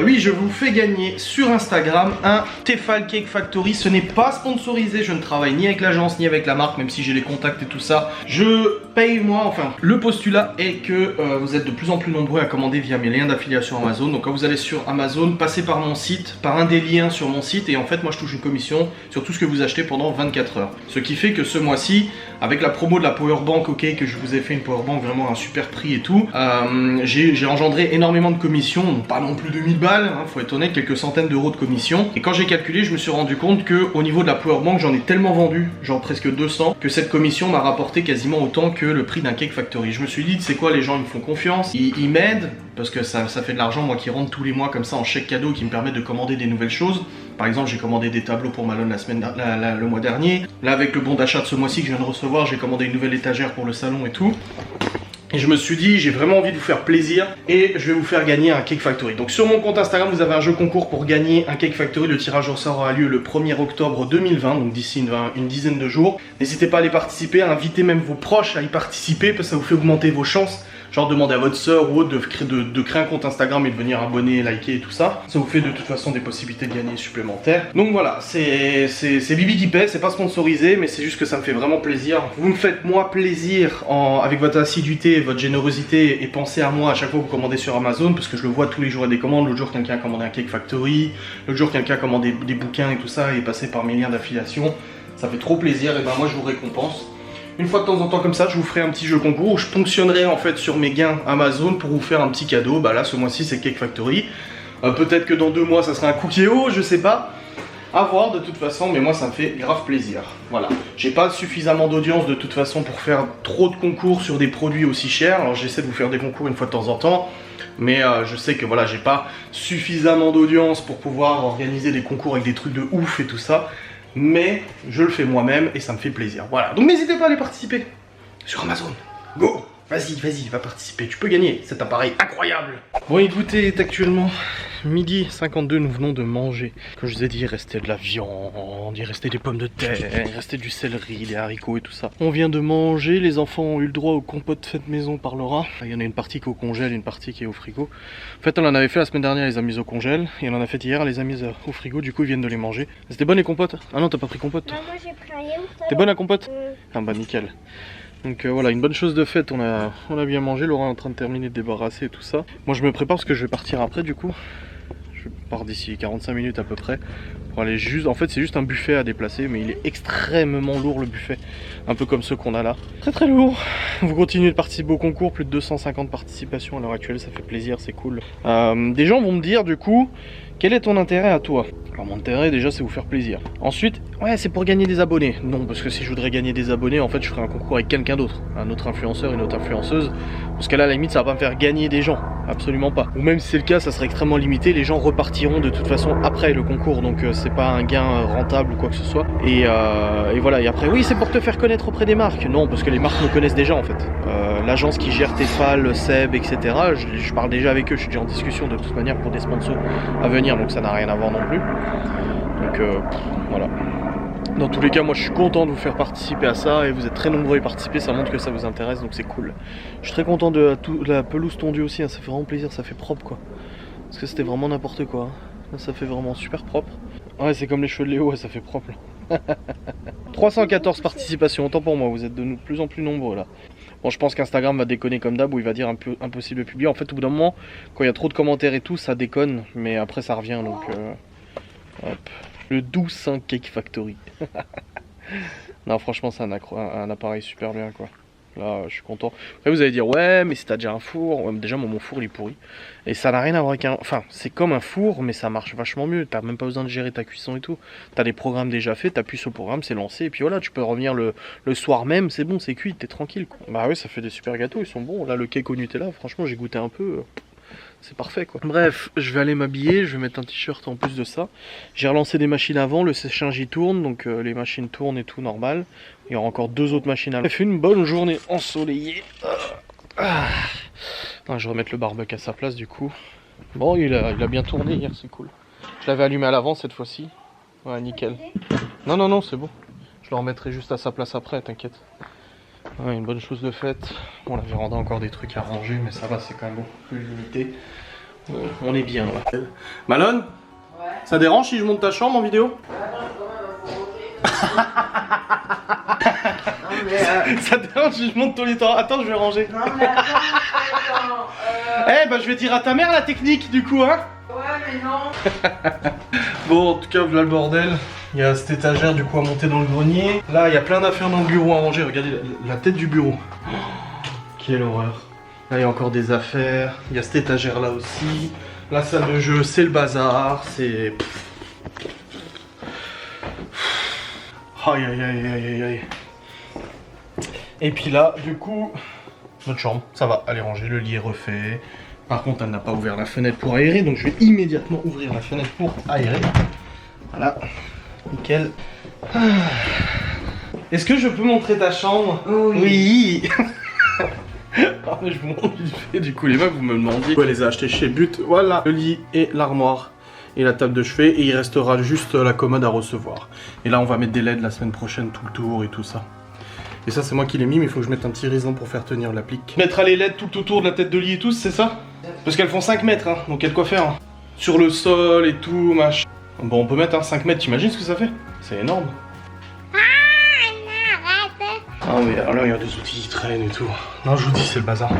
oui, je vous fais gagner sur Instagram un Tefal Cake Factory. Ce n'est pas sponsorisé, je ne travaille ni avec l'agence ni avec la marque, même si j'ai les contacts et tout ça. Je paye moi, enfin, le postulat est que vous êtes de plus en plus nombreux à commander via mes liens d'affiliation Amazon. Donc quand vous allez sur Amazon, passez par mon site, par un des liens sur mon site, et en fait moi je touche une commission sur tout ce que vous achetez pendant 24 heures. Ce qui fait que ce mois-ci, avec la promo de la Powerbank, ok, que je vous ai fait une Powerbank vraiment à un super prix et tout, j'ai engendré énormément de commissions, pas non plus 2000 balles, hein, faut être honnête, quelques centaines d'euros de commissions. Et quand j'ai calculé, je me suis rendu compte que au niveau de la Powerbank, j'en ai tellement vendu, genre presque 200, que cette commission m'a rapporté quasiment autant que le prix d'un Cake Factory. Je me suis dit, c'est quoi, les gens ils me font confiance, ils m'aident, parce que ça fait de l'argent, moi qui rentre tous les mois comme ça en chèque cadeau, qui me permet de commander des nouvelles choses. Par exemple, j'ai commandé des tableaux pour Malone le mois dernier. Là, avec le bon d'achat de ce mois-ci que je viens de recevoir, j'ai commandé une nouvelle étagère pour le salon et tout. Et je me suis dit, j'ai vraiment envie de vous faire plaisir et je vais vous faire gagner un Cake Factory. Donc sur mon compte Instagram, vous avez un jeu concours pour gagner un Cake Factory. Le tirage au sort aura lieu le 1er octobre 2020, donc d'ici une dizaine de jours. N'hésitez pas à aller participer, à inviter même vos proches à y participer, parce que ça vous fait augmenter vos chances. Genre demander à votre soeur ou autre de créer un compte Instagram et de venir abonner, liker et tout ça. Ça vous fait de toute façon des possibilités de gagner supplémentaires. Donc voilà, c'est Bibi qui paie, c'est pas sponsorisé, mais c'est juste que ça me fait vraiment plaisir. Vous me faites moi plaisir avec votre assiduité, votre générosité, et pensez à moi à chaque fois que vous commandez sur Amazon, parce que je le vois tous les jours à des commandes. L'autre jour quelqu'un a commandé un Cake Factory, l'autre jour quelqu'un a commandé des bouquins et tout ça et est passé par mes liens d'affiliation. Ça fait trop plaisir, et ben moi je vous récompense. Une fois de temps en temps comme ça, je vous ferai un petit jeu concours où je ponctionnerai en fait sur mes gains Amazon pour vous faire un petit cadeau. Bah là, ce mois-ci, c'est Cake Factory. Peut-être que dans 2 mois, ça sera un Cookieo, je sais pas. À voir de toute façon, mais moi, ça me fait grave plaisir. Voilà. J'ai pas suffisamment d'audience de toute façon pour faire trop de concours sur des produits aussi chers. Alors j'essaie de vous faire des concours une fois de temps en temps. Mais je sais que voilà, j'ai pas suffisamment d'audience pour pouvoir organiser des concours avec des trucs de ouf et tout ça. Mais je le fais moi-même et ça me fait plaisir. Voilà, donc n'hésitez pas à aller participer sur Amazon. Go! Vas-y, vas-y, va participer. Tu peux gagner cet appareil incroyable. Bon, écoutez, est actuellement midi 52. Nous venons de manger. Comme je vous ai dit, il restait de la viande, il restait des pommes de terre, il restait du céleri, des haricots et tout ça. On vient de manger. Les enfants ont eu le droit aux compotes faites maison par Laura. Il y en a une partie qui est au congèle, une partie qui est au frigo. En fait, on en avait fait la semaine dernière, les a mises au congèle. Et on en a fait hier, les a mises au frigo. Du coup, ils viennent de les manger. C'était bonne les compotes? Ah non, t'as pas pris compote?
Non, moi j'ai pris un yaourt.
T'es bonne la compote? Ah bah nickel. Donc voilà, une bonne chose de faite, on a bien mangé, Laura est en train de terminer de débarrasser et tout ça. Moi je me prépare parce que je vais partir après du coup. Je pars d'ici 45 minutes à peu près. Pour aller juste, en fait c'est juste un buffet à déplacer, mais il est extrêmement lourd le buffet. Un peu comme ceux qu'on a là. Très très lourd. Vous continuez de participer au concours, plus de 250 participations à l'heure actuelle, ça fait plaisir, c'est cool. Des gens vont me dire du coup, quel est ton intérêt à toi? Alors mon intérêt déjà c'est vous faire plaisir. Ensuite, ouais c'est pour gagner des abonnés. Non, parce que si je voudrais gagner des abonnés, en fait je ferais un concours avec quelqu'un d'autre. Un autre influenceur, une autre influenceuse. Parce que là à la limite ça va pas me faire gagner des gens. Absolument pas. Ou même si c'est le cas, ça serait extrêmement limité. Les gens repartiront de toute façon après le concours. Donc c'est pas un gain rentable ou quoi que ce soit. Et voilà, et après oui c'est pour te faire connaître auprès des marques. Non, parce que les marques me connaissent déjà en fait. L'agence qui gère Tefal, Seb, etc. Je parle déjà avec eux, je suis déjà en discussion de toute manière pour des sponsors à venir. Donc ça n'a rien à voir non plus. Donc voilà. Dans tous les cas, moi je suis content de vous faire participer à ça et vous êtes très nombreux à y participer, ça montre que ça vous intéresse donc c'est cool. Je suis très content de la pelouse tondue aussi, hein, ça fait vraiment plaisir, ça fait propre quoi. Parce que c'était vraiment n'importe quoi. Hein. Ça fait vraiment super propre. Ouais, c'est comme les cheveux de Léo, ouais, ça fait propre. 314 participations, autant pour moi, vous êtes de plus en plus nombreux là. Bon, je pense qu'Instagram va déconner comme d'hab, où il va dire un peu impossible de publier. En fait, au bout d'un moment, quand il y a trop de commentaires et tout, ça déconne, mais après ça revient donc. Hop. Le 12.5 Cake Factory. Non, franchement, c'est un appareil super bien quoi. Là, je suis content. Après, vous allez dire, ouais, mais si t'as déjà un four. Ouais, déjà, mon four il est pourri. Et ça n'a rien à voir avec un. Enfin, c'est comme un four, mais ça marche vachement mieux. T'as même pas besoin de gérer ta cuisson et tout. T'as des programmes déjà faits, t'appuies sur le programme, c'est lancé. Et puis voilà, tu peux revenir le soir même, c'est bon, c'est cuit, t'es tranquille quoi. Bah oui, ça fait des super gâteaux, ils sont bons. Là, le cake au Nutella, franchement, j'ai goûté un peu. C'est parfait quoi. Bref, je vais aller m'habiller, je vais mettre un t-shirt en plus de ça. J'ai relancé des machines avant, le séchage y tourne, donc les machines tournent et tout normal. Il y aura encore 2 autres machines à. Ça fait une bonne journée ensoleillée. Non, je vais remettre le barbecue à sa place du coup. Bon, il a bien tourné hier, c'est cool. Je l'avais allumé à l'avant cette fois-ci. Ouais, nickel. Non, non, non, c'est bon. Je le remettrai juste à sa place après, t'inquiète. Ouais, une bonne chose de faite. Bon, la véranda, encore des trucs à ranger, mais ça va, c'est quand même beaucoup plus limité. On est bien là. Malone, ouais. Ça dérange si je monte ta chambre en vidéo? Ça dérange si je monte ton lit? Attends, je vais ranger. Non, mais attends. Eh bah, je vais dire à ta mère la technique du coup, hein? Ouais, mais non. Bon, en tout cas, voilà le bordel. Il y a cette étagère du coup à monter dans le grenier. Là, il y a plein d'affaires dans le bureau à ranger. Regardez la tête du bureau. Oh, quelle horreur. Là, il y a encore des affaires. Il y a cette étagère là aussi. La salle de jeu, c'est le bazar. C'est. Aïe aïe aïe aïe aïe aïe. Et puis là, du coup, notre chambre, ça va. Elle est rangée, le lit est refait. Par contre, elle n'a pas ouvert la fenêtre pour aérer. Donc, je vais immédiatement ouvrir la fenêtre pour aérer. Voilà. Nickel. Est-ce que je peux montrer ta chambre? Oui. Ah, mais je vous montre vite fait. Du coup, les mecs, vous me demandiez. Elle les a achetés chez But. Voilà, le lit et l'armoire et la table de chevet. Et il restera juste la commode à recevoir. Et là, on va mettre des LED la semaine prochaine tout le tour et tout ça. Et ça, c'est moi qui l'ai mis, mais il faut que je mette un petit raisin pour faire tenir l'applique. Mettre les LED tout autour de la tête de lit et tout, c'est ça? Parce qu'elles font 5 mètres, hein, donc il y a de quoi faire. Hein. Sur le sol et tout, machin. Bon, on peut mettre 5 mètres, t'imagines ce que ça fait? C'est énorme. Ah oui, alors là, il y a des outils qui traînent et tout. Non, je vous dis, c'est le bazar.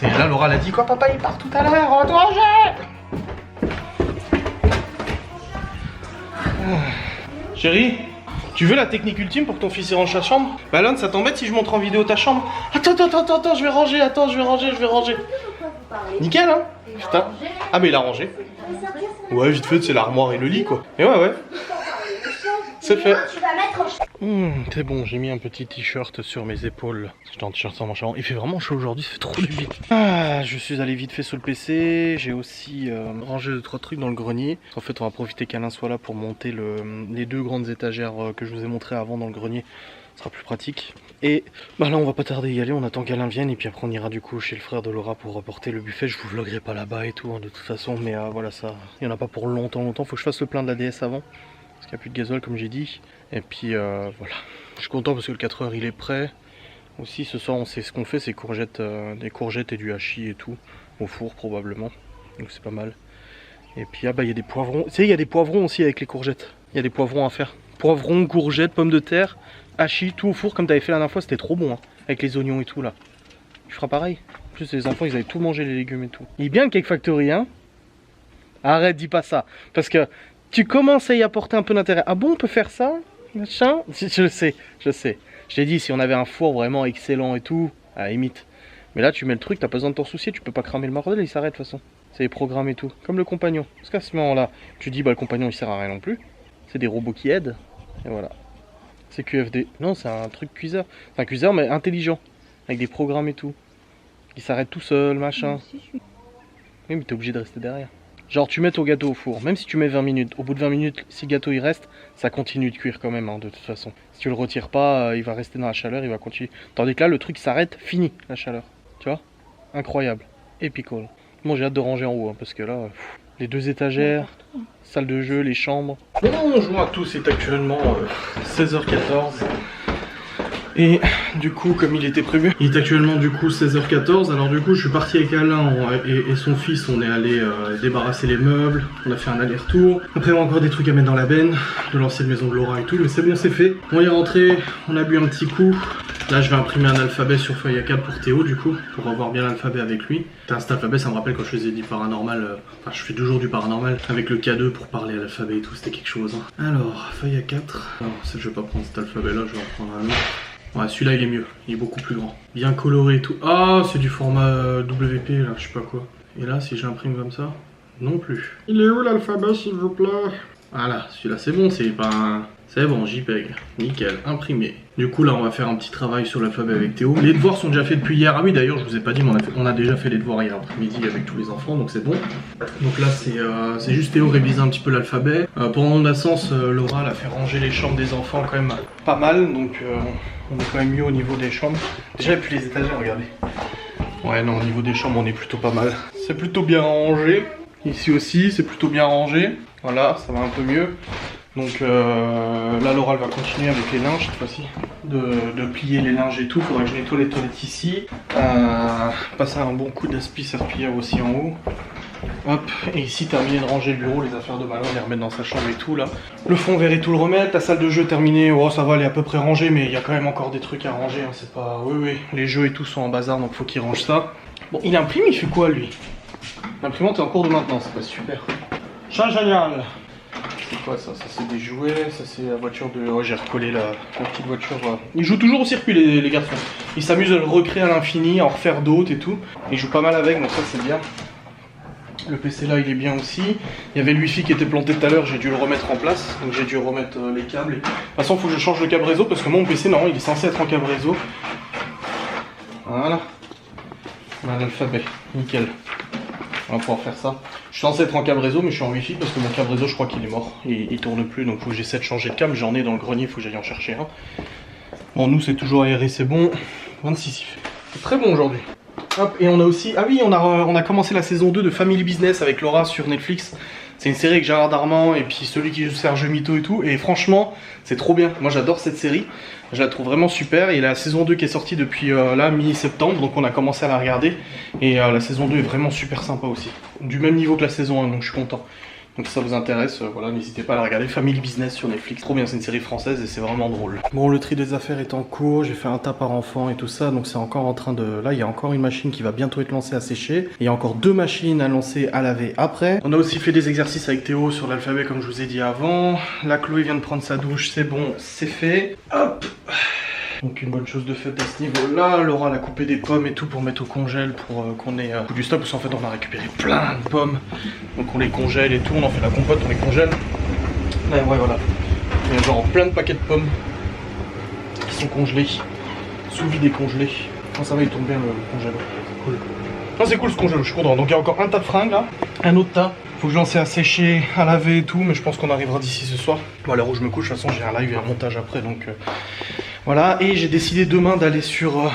Là, Laura l'a dit, quoi, papa, il part tout à l'heure, on doit ranger. Chérie, tu veux la technique ultime pour que ton fils y range sa chambre? Malone, ça t'embête si je montre en vidéo ta chambre? Attends, je vais ranger, je vais ranger. Nickel, hein? Putain. Ah, mais il a rangé. Ouais, vite fait, c'est l'armoire et le lit, quoi. Et ouais. C'est fait. C'est bon, j'ai mis un petit t-shirt sur mes épaules. J'étais en t-shirt sans manche avant. Il fait vraiment chaud aujourd'hui, ça fait trop du bien. Ah, je suis allé vite fait sur le PC. J'ai aussi rangé 2-3 trucs dans le grenier. En fait, on va profiter qu'Alain soit là pour monter les 2 grandes étagères que je vous ai montrées avant dans le grenier. Ce sera plus pratique. Et bah là on va pas tarder à y aller, on attend qu'Alain vienne et puis après on ira du coup chez le frère de Laura pour reporter le buffet. Je vous vloguerai pas là-bas et tout hein, de toute façon, mais voilà, ça, il y en a pas pour longtemps. Faut que je fasse le plein de la DS avant, parce qu'il n'y a plus de gasoil comme j'ai dit. Et puis voilà, je suis content parce que le 4h il est prêt. Aussi ce soir on sait ce qu'on fait, c'est courgettes, des courgettes et du hachis et tout, au four probablement, donc c'est pas mal. Et puis ah bah il y a des poivrons, tu sais il y a des poivrons aussi avec les courgettes, il y a des poivrons à faire. Poivrons, courgettes, pommes de terre, hachis, tout au four comme tu avais fait la dernière fois, c'était trop bon hein, avec les oignons et tout là. Tu feras pareil. En plus les enfants ils avaient tout mangé, les légumes et tout. Il est bien le Cake Factory hein. Arrête, dis pas ça. Parce que tu commences à y apporter un peu d'intérêt. Ah bon on peut faire ça machin. Je sais. Je t'ai dit si on avait un four vraiment excellent et tout, à la limite. Mais là tu mets le truc, t'as pas besoin de t'en soucier, tu peux pas cramer le bordel, il s'arrête de toute façon. C'est les programmes et tout. Comme le compagnon. Parce qu'à ce moment-là, tu dis bah le compagnon il sert à rien non plus. C'est des robots qui aident. Et voilà. C'est QFD. Non, c'est un truc cuiseur. C'est un cuiseur, mais intelligent. Avec des programmes et tout. Il s'arrête tout seul, machin. Oui, mais t'es obligé de rester derrière. Genre, tu mets ton gâteau au four. Même si tu mets 20 minutes. Au bout de 20 minutes, si le gâteau il reste, ça continue de cuire quand même, hein, de toute façon. Si tu le retires pas, il va rester dans la chaleur, il va continuer. Tandis que là, le truc s'arrête, fini la chaleur. Tu vois? Incroyable. Epical. Moi, j'ai hâte de ranger en haut, hein, parce que là, les 2 étagères. Salle de jeu, les chambres. Bonjour à tous, c'est actuellement 16h14. Et du coup, comme il était prévu, il est actuellement du coup 16h14. Alors du coup, je suis parti avec Alain et son fils. On est allé débarrasser les meubles. On a fait un aller-retour. Après, on a encore des trucs à mettre dans la benne de l'ancienne maison de Laura et tout. Mais c'est bon, c'est fait. On est rentré, on a bu un petit coup. Là, je vais imprimer un alphabet sur feuille A4 pour Théo, du coup, pour avoir bien l'alphabet avec lui. Cet alphabet, ça me rappelle quand je faisais du paranormal. Enfin, je fais toujours du paranormal avec le K2 pour parler à l'alphabet et tout. C'était quelque chose. Hein. Alors, feuille A4. Non, ça, je vais pas prendre cet alphabet-là, je vais en prendre un autre. Ouais, celui-là, il est mieux. Il est beaucoup plus grand. Bien coloré et tout. Ah, c'est du format WP, là, je sais pas quoi. Et là, si je l'imprime comme ça, non plus. Il est où l'alphabet, s'il vous plaît? Voilà, celui-là, c'est bon, c'est pas un... C'est bon, JPEG. Nickel, imprimé. Du coup, là, on va faire un petit travail sur l'alphabet avec Théo. Les devoirs sont déjà faits depuis hier. Ah oui, d'ailleurs, je vous ai pas dit, mais on a déjà fait les devoirs hier après-midi avec tous les enfants, donc c'est bon. Donc là, c'est juste Théo réviser un petit peu l'alphabet. Pendant mon absence, Laura elle a fait ranger les chambres des enfants quand même pas mal, donc on est quand même mieux au niveau des chambres. Déjà, et puis les étagères, regardez. Ouais, non, au niveau des chambres, on est plutôt pas mal. C'est plutôt bien rangé. Ici aussi, c'est plutôt bien rangé. Voilà, ça va un peu mieux. Donc là, Laura elle va continuer avec les linges cette fois-ci, de plier les linges et tout. Faudrait que je nettoie les toilettes ici. Passer un bon coup d'aspi serpillière aussi en haut. Hop, et ici terminer de ranger le bureau, les affaires de Malin, les remettre dans sa chambre et tout là. Le fond vert et tout le remettre, la salle de jeu terminée, oh ça va, elle est à peu près rangée, mais il y a quand même encore des trucs à ranger, hein. C'est pas... Oui, les jeux et tout sont en bazar, donc faut qu'il range ça. Bon, il imprime, il fait quoi lui? L'imprimante est en cours de maintenance, c'est pas super. Génial. C'est quoi ça? Ça c'est des jouets, ça c'est la voiture de... Oh j'ai recollé la petite voiture. Ils jouent toujours au circuit les garçons. Ils s'amusent à le recréer à l'infini, à en refaire d'autres et tout. Ils jouent pas mal avec, donc ça c'est bien. Le PC là il est bien aussi. Il y avait le wifi qui était planté tout à l'heure, j'ai dû le remettre en place. Donc j'ai dû remettre les câbles. De toute façon il faut que je change le câble réseau parce que mon PC non, il est censé être en câble réseau. Voilà. On a l'alphabet, nickel. On va pouvoir faire ça. Je suis censé être en câble réseau mais je suis en wifi parce que mon câble réseau je crois qu'il est mort. Il tourne plus donc faut que j'essaie de changer de câble. J'en ai dans le grenier, il faut que j'aille en chercher un. Bon nous c'est toujours aéré, c'est bon. 26 il fait. C'est très bon aujourd'hui. Hop, et on a aussi... Ah oui, on a commencé la saison 2 de Family Business avec Laura sur Netflix. C'est une série avec Gérard Darman et puis celui qui joue Serge Mito et tout. Et franchement, c'est trop bien. Moi j'adore cette série. Je la trouve vraiment super. Et la saison 2 qui est sortie depuis là, mi-septembre. Donc on a commencé à la regarder. Et la saison 2 est vraiment super sympa aussi. Du même niveau que la saison 1, donc je suis content. Donc si ça vous intéresse, voilà, n'hésitez pas à la regarder. Family Business sur Netflix. Trop bien, c'est une série française et c'est vraiment drôle. Bon, le tri des affaires est en cours. J'ai fait un tas par enfant et tout ça. Donc c'est encore en train de... Là, il y a encore une machine qui va bientôt être lancée à sécher. Et il y a encore 2 machines à lancer à laver après. On a aussi fait des exercices avec Théo sur l'alphabet comme je vous ai dit avant. Là, Chloé vient de prendre sa douche. C'est bon, c'est fait. Hop. Donc une bonne chose de faite à ce niveau-là. Laura elle a coupé des pommes et tout pour mettre au congèle pour qu'on ait du stock. Parce qu'en fait on a récupéré plein de pommes. Donc on les congèle et tout. On en fait la compote, on les congèle. Là, ouais voilà. Il y a genre plein de paquets de pommes qui sont congelés. Sous vide et congelés. Oh, ça va, il tombe bien le congèle. Cool. Ah, c'est cool ce congèle, je suis content. Donc il y a encore un tas de fringues là. Un autre tas. Faut que je lance à sécher, à laver et tout. Mais je pense qu'on arrivera d'ici ce soir. Bon à l'heure où je me couche, de toute façon j'ai un live et un montage après. Donc... Voilà, et j'ai décidé demain d'aller sur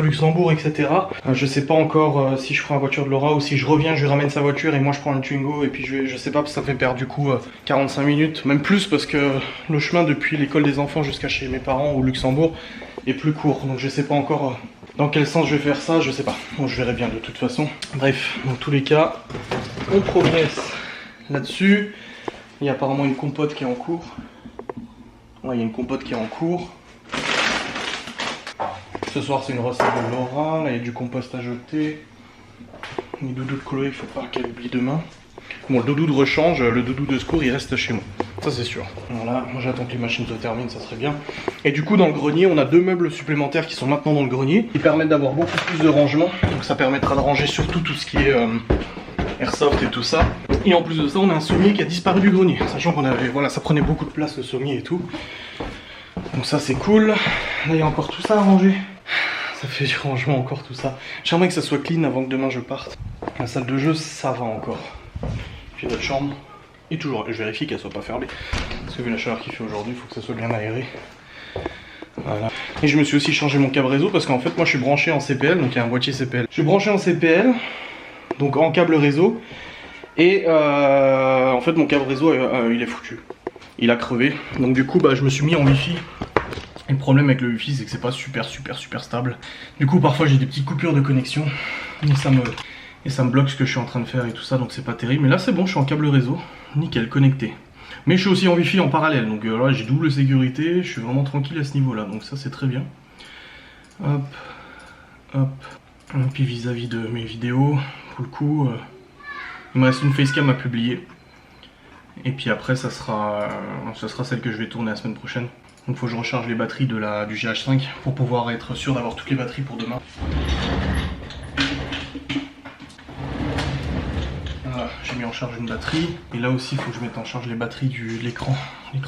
Luxembourg, etc. Je sais pas encore si je prends la voiture de Laura ou si je reviens, je lui ramène sa voiture et moi je prends le Twingo et puis je sais pas parce que ça fait perdre du coup 45 minutes, même plus parce que le chemin depuis l'école des enfants jusqu'à chez mes parents au Luxembourg est plus court. Donc je sais pas encore dans quel sens je vais faire ça, je sais pas. Bon, je verrai bien de toute façon. Bref, dans tous les cas, on progresse là-dessus. Il y a apparemment une compote qui est en cours. Ouais, il y a une compote qui est en cours. Ce soir c'est une recette de Laura, là il y a du compost à jeter. Les doudous de Chloé, il faut pas qu'elle oublie demain. Bon, le doudou de rechange, le doudou de secours il reste chez moi, ça c'est sûr. Voilà, moi j'attends que les machines se terminent, ça serait bien. Et du coup dans le grenier, on a 2 meubles supplémentaires qui sont maintenant dans le grenier, qui permettent d'avoir beaucoup plus de rangement. Donc ça permettra de ranger surtout tout ce qui est airsoft et tout ça. Et en plus de ça, on a un sommier qui a disparu du grenier, sachant qu'on avait, voilà, ça prenait beaucoup de place le sommier et tout. Donc ça c'est cool. Là il y a encore tout ça à ranger. Ça fait du rangement encore tout ça. J'aimerais que ça soit clean avant que demain je parte. La salle de jeu ça va encore. Puis notre chambre. Et toujours, je vérifie qu'elle soit pas fermée. Parce que vu la chaleur qu'il fait aujourd'hui, il faut que ça soit bien aéré. Voilà. Et je me suis aussi changé mon câble réseau parce qu'en fait moi je suis branché en CPL, donc il y a un boîtier CPL. Je suis branché en CPL, donc en câble réseau. Et en fait mon câble réseau il est foutu. Il a crevé. Donc du coup bah, je me suis mis en Wi-Fi. Et le problème avec le Wi-Fi c'est que c'est pas super stable. Du coup parfois j'ai des petites coupures de connexion. Et ça me bloque ce que je suis en train de faire et tout ça, donc c'est pas terrible. Mais là c'est bon, je suis en câble réseau. Nickel, connecté. Mais je suis aussi en Wi-Fi en parallèle. Donc là j'ai double sécurité. Je suis vraiment tranquille à ce niveau là. Donc ça c'est très bien. Hop. Hop. Et puis vis-à-vis de mes vidéos, pour le coup, il me reste une facecam à publier. Et puis après ça sera celle que je vais tourner la semaine prochaine. Donc il faut que je recharge les batteries du GH5 pour pouvoir être sûr d'avoir toutes les batteries pour demain. Voilà, j'ai mis en charge une batterie. Et là aussi il faut que je mette en charge les batteries de l'écran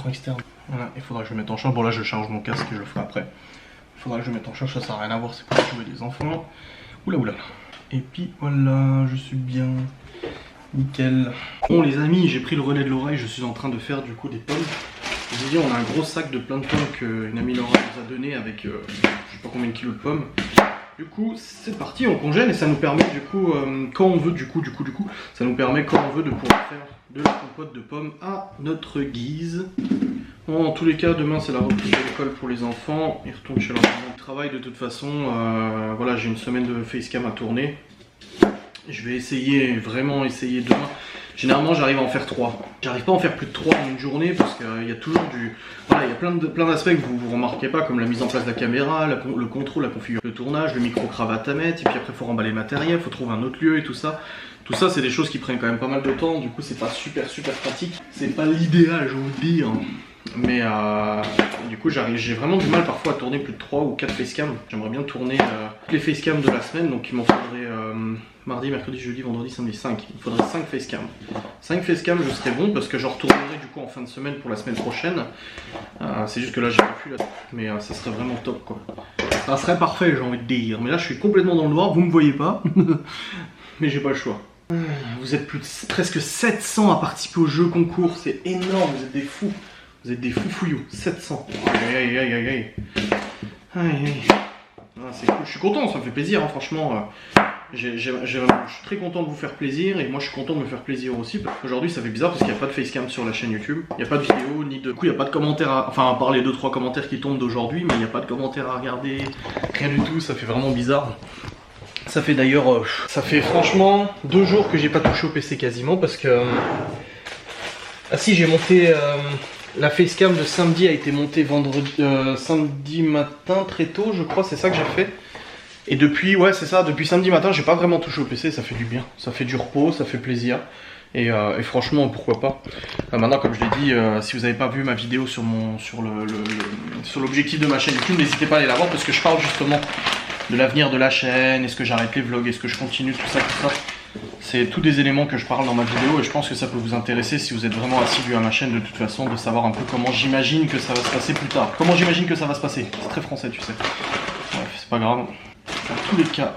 externe. Voilà, il faudra que je mette en charge. Bon là je charge mon casque et je le ferai après. Il faudra que je mette en charge, ça n'a rien à voir, c'est pour jouer des enfants. Oula oula. Et puis voilà, je suis bien. Nickel. Bon les amis, j'ai pris le relais de l'oreille, je suis en train de faire du coup des pommes. Je vous dis, on a un gros sac de plein de pommes qu'une amie Laura nous a donné avec je sais pas combien de kilos de pommes. Du coup, c'est parti, on congèle et ça nous permet du coup, quand on veut, ça nous permet quand on veut de pouvoir faire de la compote de pommes à notre guise. Bon, en tous les cas, demain c'est la reprise de l'école pour les enfants. Ils retournent chez leur maman de travail de toute façon. Voilà, j'ai une semaine de facecam à tourner. Je vais essayer, vraiment essayer demain. Généralement j'arrive à en faire 3. J'arrive pas à en faire plus de 3 en une journée parce qu'il y a toujours du... Voilà, il y a plein d'aspects que vous remarquez pas, comme la mise en place de la caméra, le contrôle, la configuration, le tournage, le micro-cravate à mettre, et puis après il faut remballer le matériel, il faut trouver un autre lieu et tout ça. Tout ça c'est des choses qui prennent quand même pas mal de temps, du coup c'est pas super pratique. C'est pas l'idéal, je vous le dis. Hein. Mais du coup j'ai vraiment du mal parfois à tourner plus de 3 ou 4 facecams. J'aimerais bien tourner les facecams de la semaine, donc il m'en faudrait mardi, mercredi, jeudi, vendredi, samedi 5. Il me faudrait 5 facecams. 5 facecams je serais bon parce que j'en retournerai du coup en fin de semaine pour la semaine prochaine. C'est juste que là j'ai pas pu là, mais ça serait vraiment top quoi. Ça serait parfait j'ai envie de dire. Mais là je suis complètement dans le noir, vous me voyez pas. Mais j'ai pas le choix. Vous êtes presque 700 à participer au jeu concours, c'est énorme, vous êtes des fous. Vous êtes des foufouillous, 700. Aïe. Ah, c'est cool, je suis content, ça me fait plaisir, hein, franchement. Je suis très content de vous faire plaisir et moi je suis content de me faire plaisir aussi. Aujourd'hui ça fait bizarre parce qu'il n'y a pas de facecam sur la chaîne YouTube. Il n'y a pas de vidéo, ni de... Du coup il n'y a pas de commentaires, enfin à part les 2-3 commentaires qui tombent d'aujourd'hui, mais il n'y a pas de commentaires à regarder. Rien du tout, ça fait vraiment bizarre. Ça fait d'ailleurs, ça fait franchement 2 jours que j'ai pas touché au PC quasiment parce que... Ah si, j'ai monté... La facecam de samedi a été montée samedi matin très tôt, je crois, c'est ça que j'ai fait. Et depuis, ouais c'est ça, depuis samedi matin j'ai pas vraiment touché au PC, ça fait du bien. Ça fait du repos, ça fait plaisir. Et franchement, pourquoi pas. Maintenant, comme je l'ai dit, si vous n'avez pas vu ma vidéo sur l'objectif de ma chaîne YouTube, n'hésitez pas à aller la voir parce que je parle justement de l'avenir de la chaîne, est-ce que j'arrête les vlogs, est-ce que je continue, tout ça. C'est tous des éléments que je parle dans ma vidéo et je pense que ça peut vous intéresser si vous êtes vraiment assidu à ma chaîne de toute façon, de savoir un peu comment j'imagine que ça va se passer plus tard. Comment j'imagine que ça va se passer, c'est très français tu sais. Bref, c'est pas grave. Dans tous les cas,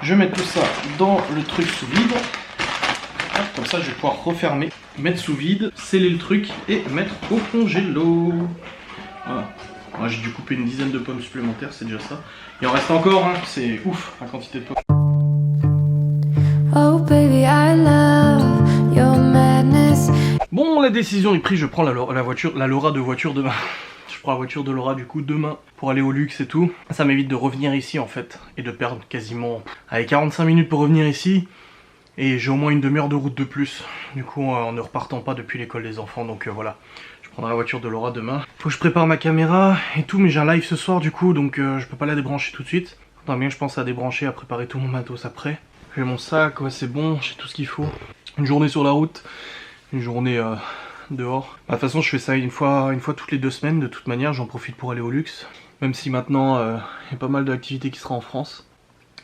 je vais mettre tout ça dans le truc sous vide. Comme ça je vais pouvoir refermer, mettre sous vide, sceller le truc et mettre au congélo. Voilà. Moi j'ai dû couper une dizaine de pommes supplémentaires, c'est déjà ça. Il en reste encore, hein. C'est ouf la quantité de pommes.
Oh baby, I love your madness.
Bon, la décision est prise, je prends la Laura de voiture demain. Je prends la voiture de Laura du coup demain pour aller au luxe et tout. Ça m'évite de revenir ici en fait et de perdre quasiment 45 minutes pour revenir ici. Et j'ai au moins une demi-heure de route de plus. Du coup en ne repartant pas depuis l'école des enfants, donc voilà. Je prendrai la voiture de Laura demain. Faut que je prépare ma caméra et tout, mais j'ai un live ce soir du coup, donc je peux pas la débrancher tout de suite. Faudra bien que je pense à débrancher, à préparer tout mon matos après. J'ai mon sac, ouais c'est bon, j'ai tout ce qu'il faut. Une journée sur la route, une journée dehors. De toute façon je fais ça une fois toutes les 2 semaines, de toute manière j'en profite pour aller au luxe. Même si maintenant il y a pas mal d'activités qui sera en France.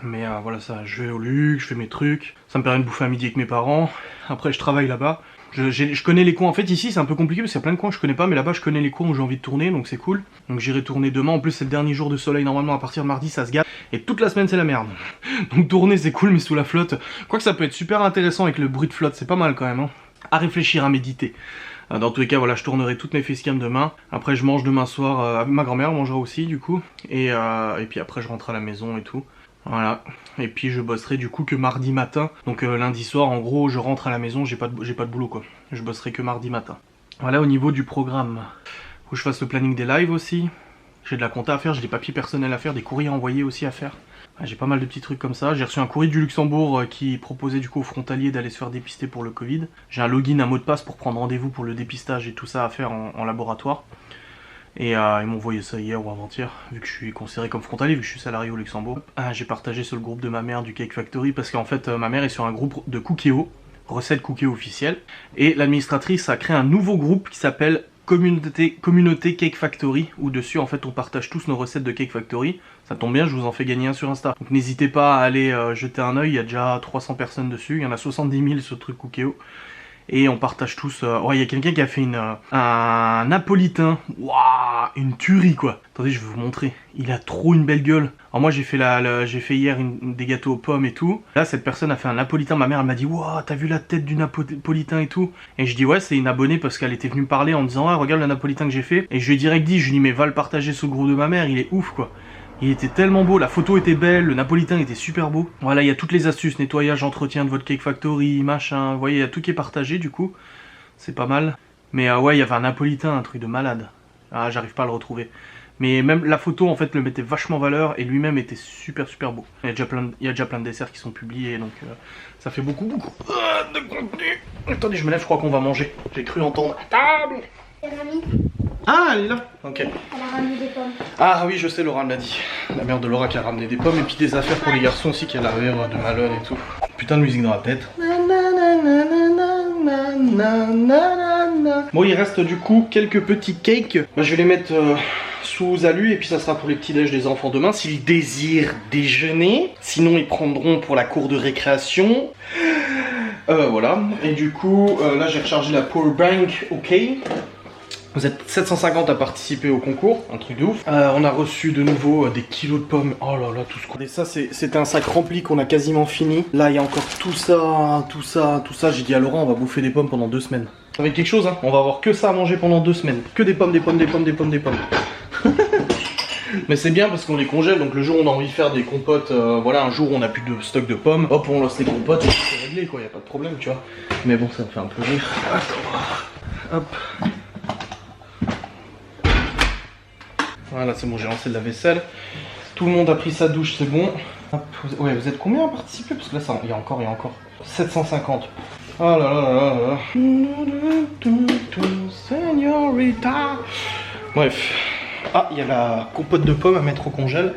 Mais voilà ça, je vais au luxe, je fais mes trucs. Ça me permet de bouffer à midi avec mes parents. Après je travaille là-bas. Je connais les coins, en fait ici c'est un peu compliqué parce qu'il y a plein de coins que je connais pas, mais là-bas je connais les coins où j'ai envie de tourner, donc c'est cool. Donc j'irai tourner demain, en plus c'est le dernier jour de soleil normalement, à partir de mardi ça se gâte, et toute la semaine c'est la merde. Donc tourner c'est cool, mais sous la flotte, quoique ça peut être super intéressant avec le bruit de flotte, c'est pas mal quand même, hein. À réfléchir, à méditer. Dans tous les cas voilà, je tournerai toutes mes facecam demain. Après je mange demain soir, ma grand-mère mangera aussi du coup, et puis après je rentre à la maison et tout. Voilà, et puis je bosserai du coup que mardi matin. Donc lundi soir en gros je rentre à la maison, j'ai pas de boulot quoi. Je bosserai que mardi matin. Voilà au niveau du programme. Faut que je fasse le planning des lives aussi. J'ai de la compta à faire, j'ai des papiers personnels à faire, des courriers envoyés aussi à faire. J'ai pas mal de petits trucs comme ça. J'ai reçu un courrier du Luxembourg qui proposait du coup aux frontaliers d'aller se faire dépister pour le Covid. J'ai un login, un mot de passe pour prendre rendez-vous pour le dépistage et tout ça à faire en laboratoire. Et ils m'ont envoyé ça hier ou avant-hier, vu que je suis considéré comme frontalier, vu que je suis salarié au Luxembourg. J'ai partagé sur le groupe de ma mère du Cake Factory, parce qu'en fait ma mère est sur un groupe de Cookéo, recette Cookéo officielle. Et l'administratrice a créé un nouveau groupe qui s'appelle Communauté Cake Factory, où dessus en fait on partage tous nos recettes de Cake Factory. Ça tombe bien, je vous en fais gagner un sur Insta. Donc n'hésitez pas à aller jeter un oeil, il y a déjà 300 personnes dessus, il y en a 70 000 ce truc Cookéo. Et on partage tous... Ouais, il y a quelqu'un qui a fait un napolitain. Waouh, une tuerie quoi. Attendez, je vais vous montrer. Il a trop une belle gueule. Alors moi j'ai fait hier des gâteaux aux pommes et tout. Là cette personne a fait un napolitain. Ma mère elle m'a dit waouh, t'as vu la tête du napolitain et tout. Et je dis ouais, c'est une abonnée parce qu'elle était venue me parler en me disant ouais, regarde le napolitain que j'ai fait. Et je lui ai direct dit, je lui ai dit mais va le partager sur le groupe de ma mère, il est ouf quoi. Il était tellement beau, la photo était belle, le napolitain était super beau. Voilà, il y a toutes les astuces, nettoyage, entretien de votre Cake Factory, machin. Vous voyez, il y a tout qui est partagé du coup. C'est pas mal. Mais ouais, il y avait un napolitain, un truc de malade. Ah, j'arrive pas à le retrouver. Mais même la photo en fait le mettait vachement en valeur et lui-même était super beau. Il y a déjà plein de desserts qui sont publiés, donc ça fait beaucoup de contenu. Attendez, je me lève, je crois qu'on va manger. J'ai cru entendre à table. Ah, elle est là. Ok.
Elle a ramené des pommes.
Ah oui, je sais, Laura me l'a dit. La mère de Laura qui a ramené des pommes et puis des affaires pour les garçons aussi qu'elle avait de Malone et tout. Putain de musique dans la tête. Bon, il reste du coup quelques petits cakes. Je vais les mettre sous alu et puis ça sera pour les petits déj des enfants demain s'ils désirent déjeuner. Sinon, ils prendront pour la cour de récréation. Voilà. Et du coup, là j'ai rechargé la power bank. Ok. Vous êtes 750 à participer au concours, un truc de ouf. On a reçu de nouveau des kilos de pommes. Oh là là, tout ce qu'on... Et ça, c'était un sac rempli qu'on a quasiment fini. Là, il y a encore tout ça. J'ai dit à Laurent, on va bouffer des pommes pendant 2 semaines. Ça va être quelque chose, hein. On va avoir que ça à manger pendant 2 semaines. Que des pommes. Mais c'est bien parce qu'on les congèle, donc le jour où on a envie de faire des compotes, voilà, un jour où on a plus de stock de pommes, hop, on lance les compotes et c'est réglé, quoi, y a pas de problème, tu vois. Mais bon, ça me fait un peu rire. Attends. Hop. Voilà, c'est bon, j'ai lancé de la vaisselle. Tout le monde a pris sa douche, c'est bon. Hop. Ouais, vous êtes combien à participer? Parce que là, il y a encore. 750. Oh là là là là. Señorita. Bref. Ah, il y a la compote de pommes à mettre au congèle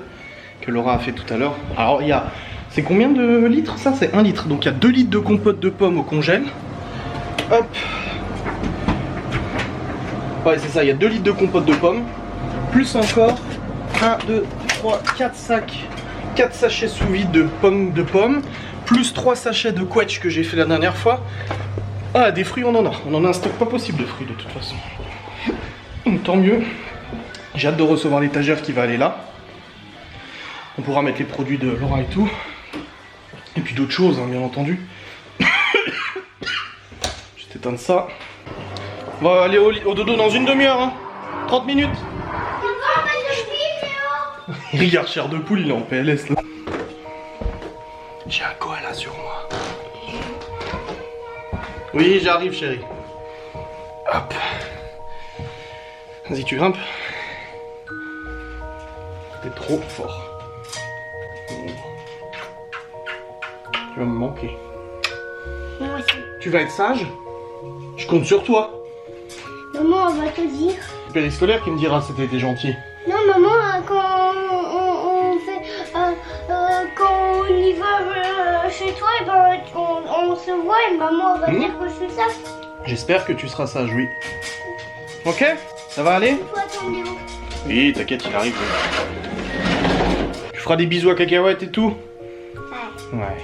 que Laura a fait tout à l'heure. Alors, il y a... C'est combien de litres ça? C'est 1 litre. Donc, il y a 2 litres de compote de pommes au congèle. Hop. Ouais, c'est ça, il y a 2 litres de compote de pommes. Plus encore 1, 2, 3, 4 sacs. 4 sachets sous vide de pommes. Plus 3 sachets de quetch que j'ai fait la dernière fois. Ah, des fruits, on en a. On en a un stock pas possible de fruits de toute façon. Donc, tant mieux. J'ai hâte de recevoir l'étagère qui va aller là. On pourra mettre les produits de Laura et tout. Et puis d'autres choses, hein, bien entendu. Je vais t'éteindre ça. On va aller au dodo dans une demi-heure. Hein. 30 minutes. Il regarde Chair de Poule, il est en PLS là. J'ai un koala sur moi. Oui, j'arrive chérie. Hop. Vas-y, tu grimpes. T'es trop fort. Tu vas me manquer.
Moi aussi.
Tu vas être sage? Je compte sur toi.
Maman, on va te dire.
C'est périscolaire qui me dira si t'étais gentil.
Non, maman, quand on fait, quand on y va chez toi, et ben, on se voit et maman va dire que je suis sage.
J'espère que tu seras sage, oui. Ok? Ça va aller?
Il faut attendre Léo.
Oui, t'inquiète, il arrive. Tu feras des bisous à Cacahuète et tout?
Ouais.
Ouais.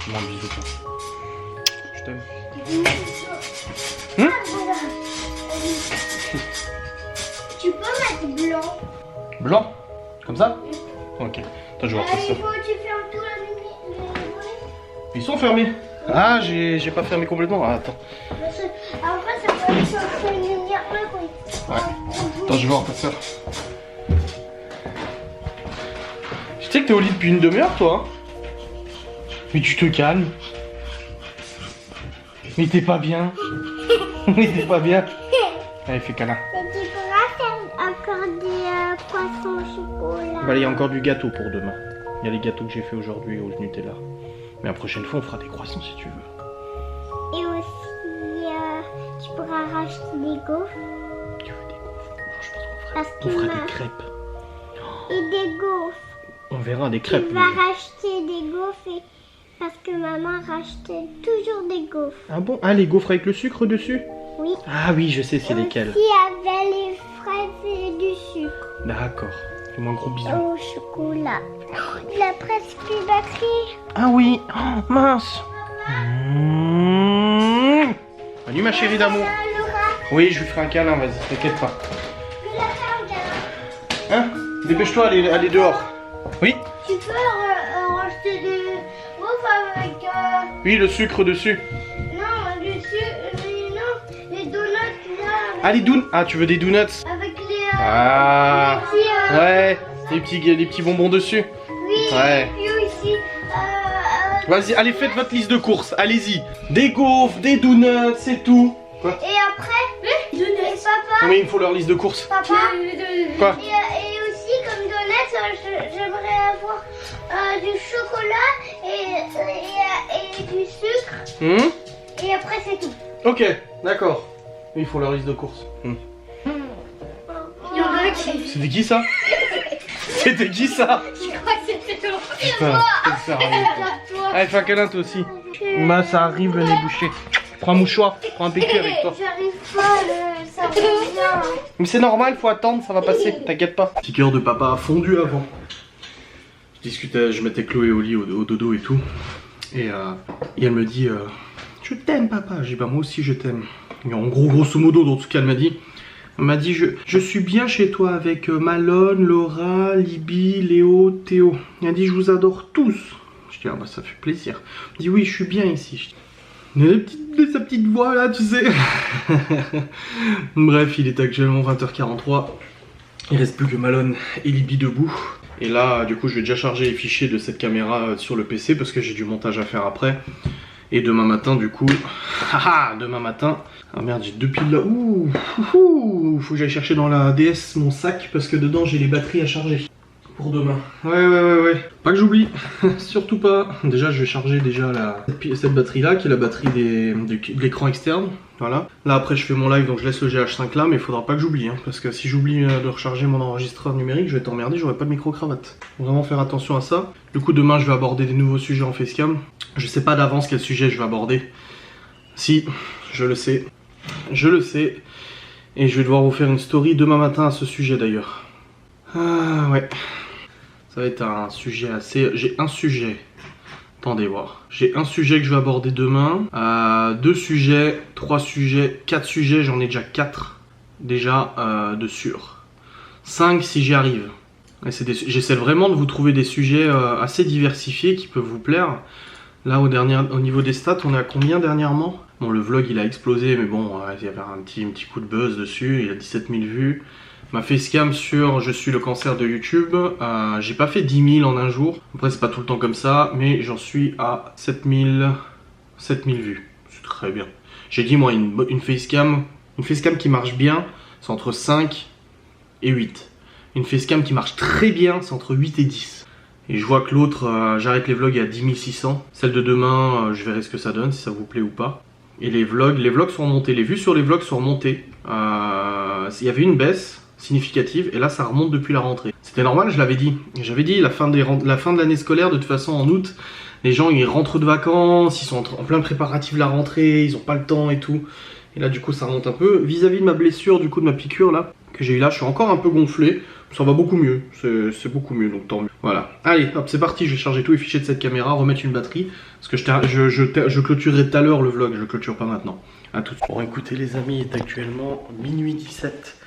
Bon, bisous toi. Je t'aime.
Tu peux mettre blanc.
Blanc? Comme ça? Ok. Attends, je vais voir ça.
Il faut que tu fermes tout les volets.
Ils sont fermés. Ah, j'ai pas fermé complètement. Ah, attends.
Parce que après, ça va être une lumière bleue.
Ouais. Attends, je vais voir ta soeur. Je sais que t'es au lit depuis une demi-heure, toi. Hein. Mais tu te calmes. Mais t'es pas bien. Mais t'es pas bien. Allez, fais câlin.
Et tu pourras faire encore des poissons au chocolat.
Bah, il y a encore du gâteau pour demain. Il y a les gâteaux que j'ai fait aujourd'hui au Nutella. Mais la prochaine fois, on fera des croissants si tu veux.
Et aussi, tu pourras racheter des gaufres.
Tu veux des gaufres? Non, je pense qu'on
Parce
on
que
fera
ma-
des crêpes.
Et des gaufres.
On verra des crêpes.
Tu vas racheter des gaufres et... parce que maman rachetait toujours des gaufres.
Ah bon? Ah, les gaufres avec le sucre dessus?
Oui.
Ah oui, je sais c'est lesquels.
Aussi avec les fraises et du sucre.
D'accord. Fais-moi un gros bisou.
Au chocolat. Il a presque plus de batterie.
Ah oui, oh, mince. Salut ma chérie d'amour.
Laura,
Oui, je lui ferai un câlin, vas-y, t'inquiète pas.
je la fais un câlin.
Hein? Dépêche-toi, allez dehors. Oui?
Tu peux racheter des gaufres avec...
Oui, le sucre dessus.
Non, du sucre... non, les donuts là.
Ah, les donuts. Ah, tu veux des donuts?
Avec les...
Ah.
les petits,
Ouais, les petits bonbons dessus.
Oui,
Ouais.
et puis aussi...
Vas-y, allez, faites votre liste de courses, allez-y. Des gaufres, des donuts, c'est tout. Quoi?
et après... Et papa...
Oui, il me faut leur liste de courses.
Papa...
Quoi?
Et aussi, comme donuts, j'aimerais avoir du chocolat et du sucre. Et après, c'est tout.
Ok, d'accord. Oui, il faut leur liste de courses.
Il y en a qui...
C'était qui ça? C'était qui ça?
Je crois que c'était toi.
Putain, quel sérieux. Allez, fais un câlin toi aussi. Bah, ça arrive le nez bouché. Prends un mouchoir, prends un PQ avec toi.
J'arrive pas, ça va bien.
Mais c'est normal, faut attendre, ça va passer, t'inquiète pas. Petit cœur de papa a fondu avant. Je discutais, je mettais Chloé au lit, au dodo et tout. Et elle me dit je t'aime papa. J'ai dit bah moi aussi je t'aime. En gros, grosso modo, dans tout ce qu'elle m'a dit. Elle m'a dit je suis bien chez toi avec Malone, Laura, Libby, Léo, Théo. Elle a dit je vous adore tous. Je dis ah bah ça fait plaisir. Elle dit oui je suis bien ici. Sa petite voix là tu sais. Bref il est actuellement 20h43. Il reste plus que Malone et Libby debout. Et là du coup je vais déjà charger les fichiers de cette caméra sur le PC parce que j'ai du montage à faire après. Et demain matin du coup, demain matin, ah merde j'ai 2 piles là, faut que j'aille chercher dans la DS mon sac parce que dedans j'ai les batteries à charger pour demain. Ouais, pas que j'oublie, surtout pas. Déjà je vais charger cette batterie là qui est la batterie de l'écran externe, voilà. Là après je fais mon live donc je laisse le GH5 là mais il faudra pas que j'oublie hein, parce que si j'oublie de recharger mon enregistreur numérique je vais t'emmerder, j'aurai pas de micro-cravate. Faut vraiment faire attention à ça. Du coup demain je vais aborder des nouveaux sujets en facecam. Je sais pas d'avance quel sujet je vais aborder. Si, je le sais. Je le sais. Et je vais devoir vous faire une story demain matin à ce sujet d'ailleurs. Ah ouais. Ça va être un sujet assez... J'ai un sujet. Attendez voir. J'ai un sujet que je vais aborder demain. 2 sujets, 3 sujets, 4 sujets. J'en ai déjà 4 déjà de sûr. 5 si j'y arrive. J'essaie vraiment de vous trouver des sujets assez diversifiés qui peuvent vous plaire. Là au niveau des stats on est à combien dernièrement? Bon le vlog il a explosé mais bon il y avait un petit coup de buzz dessus, il a 17 000 vues. ma facecam sur Je suis le cancer de YouTube. J'ai pas fait 10 000 en un jour. Après c'est pas tout le temps comme ça, mais j'en suis à 7000 vues. C'est très bien. J'ai dit moi une facecam qui marche bien, c'est entre 5 et 8. Une facecam qui marche très bien, c'est entre 8 et 10. Et je vois que l'autre, j'arrête les vlogs à 10 600. Celle de demain, je verrai ce que ça donne, si ça vous plaît ou pas. Et les vlogs sont remontés. Les vues sur les vlogs sont remontées. Il y avait une baisse significative et là ça remonte depuis la rentrée. C'était normal, je l'avais dit. J'avais dit la fin de l'année scolaire, de toute façon en août, les gens ils rentrent de vacances, ils sont en plein préparatif de la rentrée, ils ont pas le temps et tout. Et là du coup ça remonte un peu. Vis-à-vis de ma blessure, du coup de ma piqûre là, que j'ai eu là, je suis encore un peu gonflé. Ça va beaucoup mieux, c'est beaucoup mieux, donc tant mieux. Voilà, allez, hop, c'est parti, je vais charger tous les fichiers de cette caméra, remettre une batterie. Parce que je clôturerai tout à l'heure le vlog, je clôture pas maintenant. A tout de suite. Bon écoutez les amis, il est actuellement minuit 17.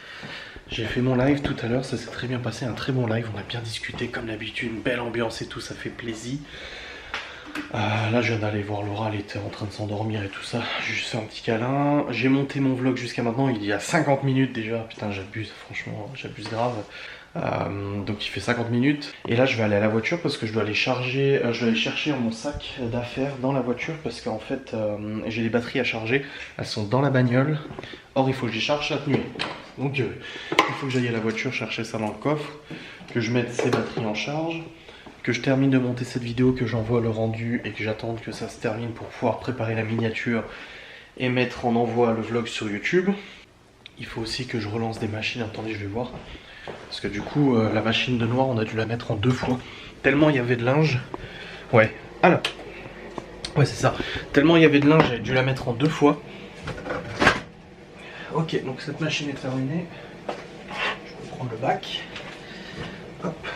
J'ai fait mon live tout à l'heure, ça s'est très bien passé, un très bon live, on a bien discuté comme d'habitude, une belle ambiance et tout, ça fait plaisir. Là je viens d'aller voir Laura, elle était en train de s'endormir et tout ça, j'ai juste fait un petit câlin. J'ai monté mon vlog jusqu'à maintenant, il y a 50 minutes déjà, putain j'abuse, franchement j'abuse grave. Donc il fait 50 minutes. Et là je vais aller à la voiture parce que je dois aller charger, je vais aller chercher mon sac d'affaires dans la voiture parce qu'en fait j'ai les batteries à charger, elles sont dans la bagnole. Or il faut que je les charge cette nuit. Donc il faut que j'aille à la voiture chercher ça dans le coffre, que je mette ces batteries en charge, que je termine de monter cette vidéo, que j'envoie le rendu et que j'attende que ça se termine pour pouvoir préparer la miniature et mettre en envoi le vlog sur YouTube. Il faut aussi que je relance des machines, attendez je vais voir. Parce que du coup la machine de noir on a dû la mettre en 2 fois. Tellement il y avait de linge. Ouais, alors. Ouais c'est ça. Tellement il y avait de linge, j'ai dû la mettre en 2 fois. Ok, donc cette machine est terminée. Je vais prendre le bac. Hop,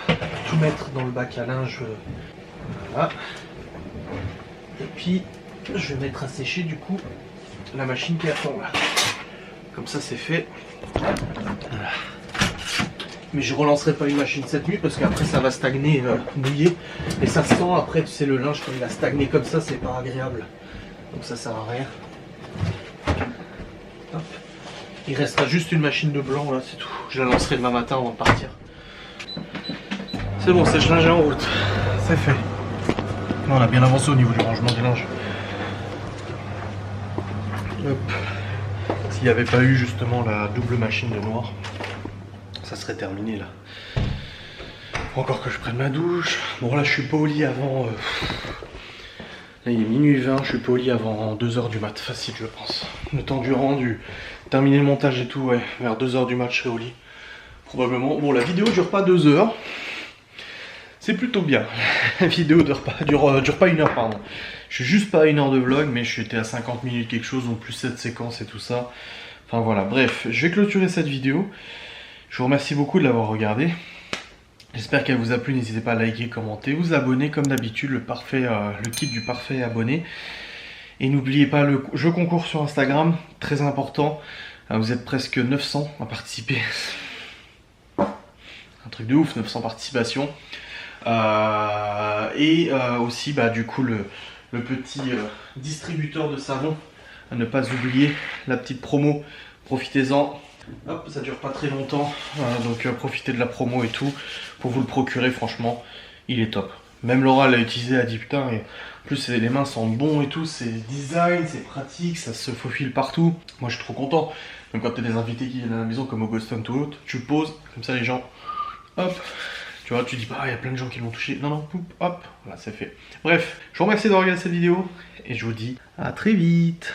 tout mettre dans le bac à linge. Voilà. Et puis je vais mettre à sécher du coup la machine qui attend là. Comme ça c'est fait. Voilà. Mais je relancerai pas une machine cette nuit parce qu'après ça va stagner, mouillé. Et ça se sent après, tu sais, le linge quand il a stagné comme ça, c'est pas agréable. Donc ça sert à rien. Hop. Il restera juste une machine de blanc là, c'est tout. Je la lancerai demain matin avant de partir. C'est bon, sèche-linge est en route. C'est fait. Non, on a bien avancé au niveau du rangement des linges. Hop. S'il n'y avait pas eu justement la double machine de noir, ça serait terminé là. Encore que je prenne ma douche. Bon là je suis pas au lit avant... Là il est minuit 20, je suis pas au lit avant 2h du mat. Facile je pense. Le temps du rendu, terminer le montage et tout, ouais. Vers 2h du mat je serai au lit. Probablement. Bon la vidéo dure pas 2 heures. C'est plutôt bien. La vidéo dure pas 1 heure pardon. Je suis juste pas à 1 heure de vlog mais je suis été à 50 minutes quelque chose, donc plus cette séquence et tout ça. Enfin voilà, bref, je vais clôturer cette vidéo. Je vous remercie beaucoup de l'avoir regardé. J'espère qu'elle vous a plu. N'hésitez pas à liker, commenter, vous abonner comme d'habitude, le kit du parfait abonné. Et n'oubliez pas le jeu concours sur Instagram, très important. Vous êtes presque 900 à participer. Un truc de ouf, 900 participations. Aussi bah, du coup le petit distributeur de savon. À ne pas oublier la petite promo. Profitez-en. Hop, ça dure pas très longtemps, donc profitez de la promo et tout pour vous le procurer. Franchement il est top. Même Laura l'a utilisé, elle a dit putain, et en plus les mains sont bons et tout, c'est design, c'est pratique, ça se faufile partout. Moi je suis trop content. Même quand t'as des invités qui viennent à la maison comme Augustin ou autre, tu le poses comme ça, les gens hop, tu vois, tu dis pas il y a plein de gens qui l'ont touché. Non non, hop, voilà, c'est fait. Bref, je vous remercie d'avoir regardé cette vidéo et je vous dis à très vite.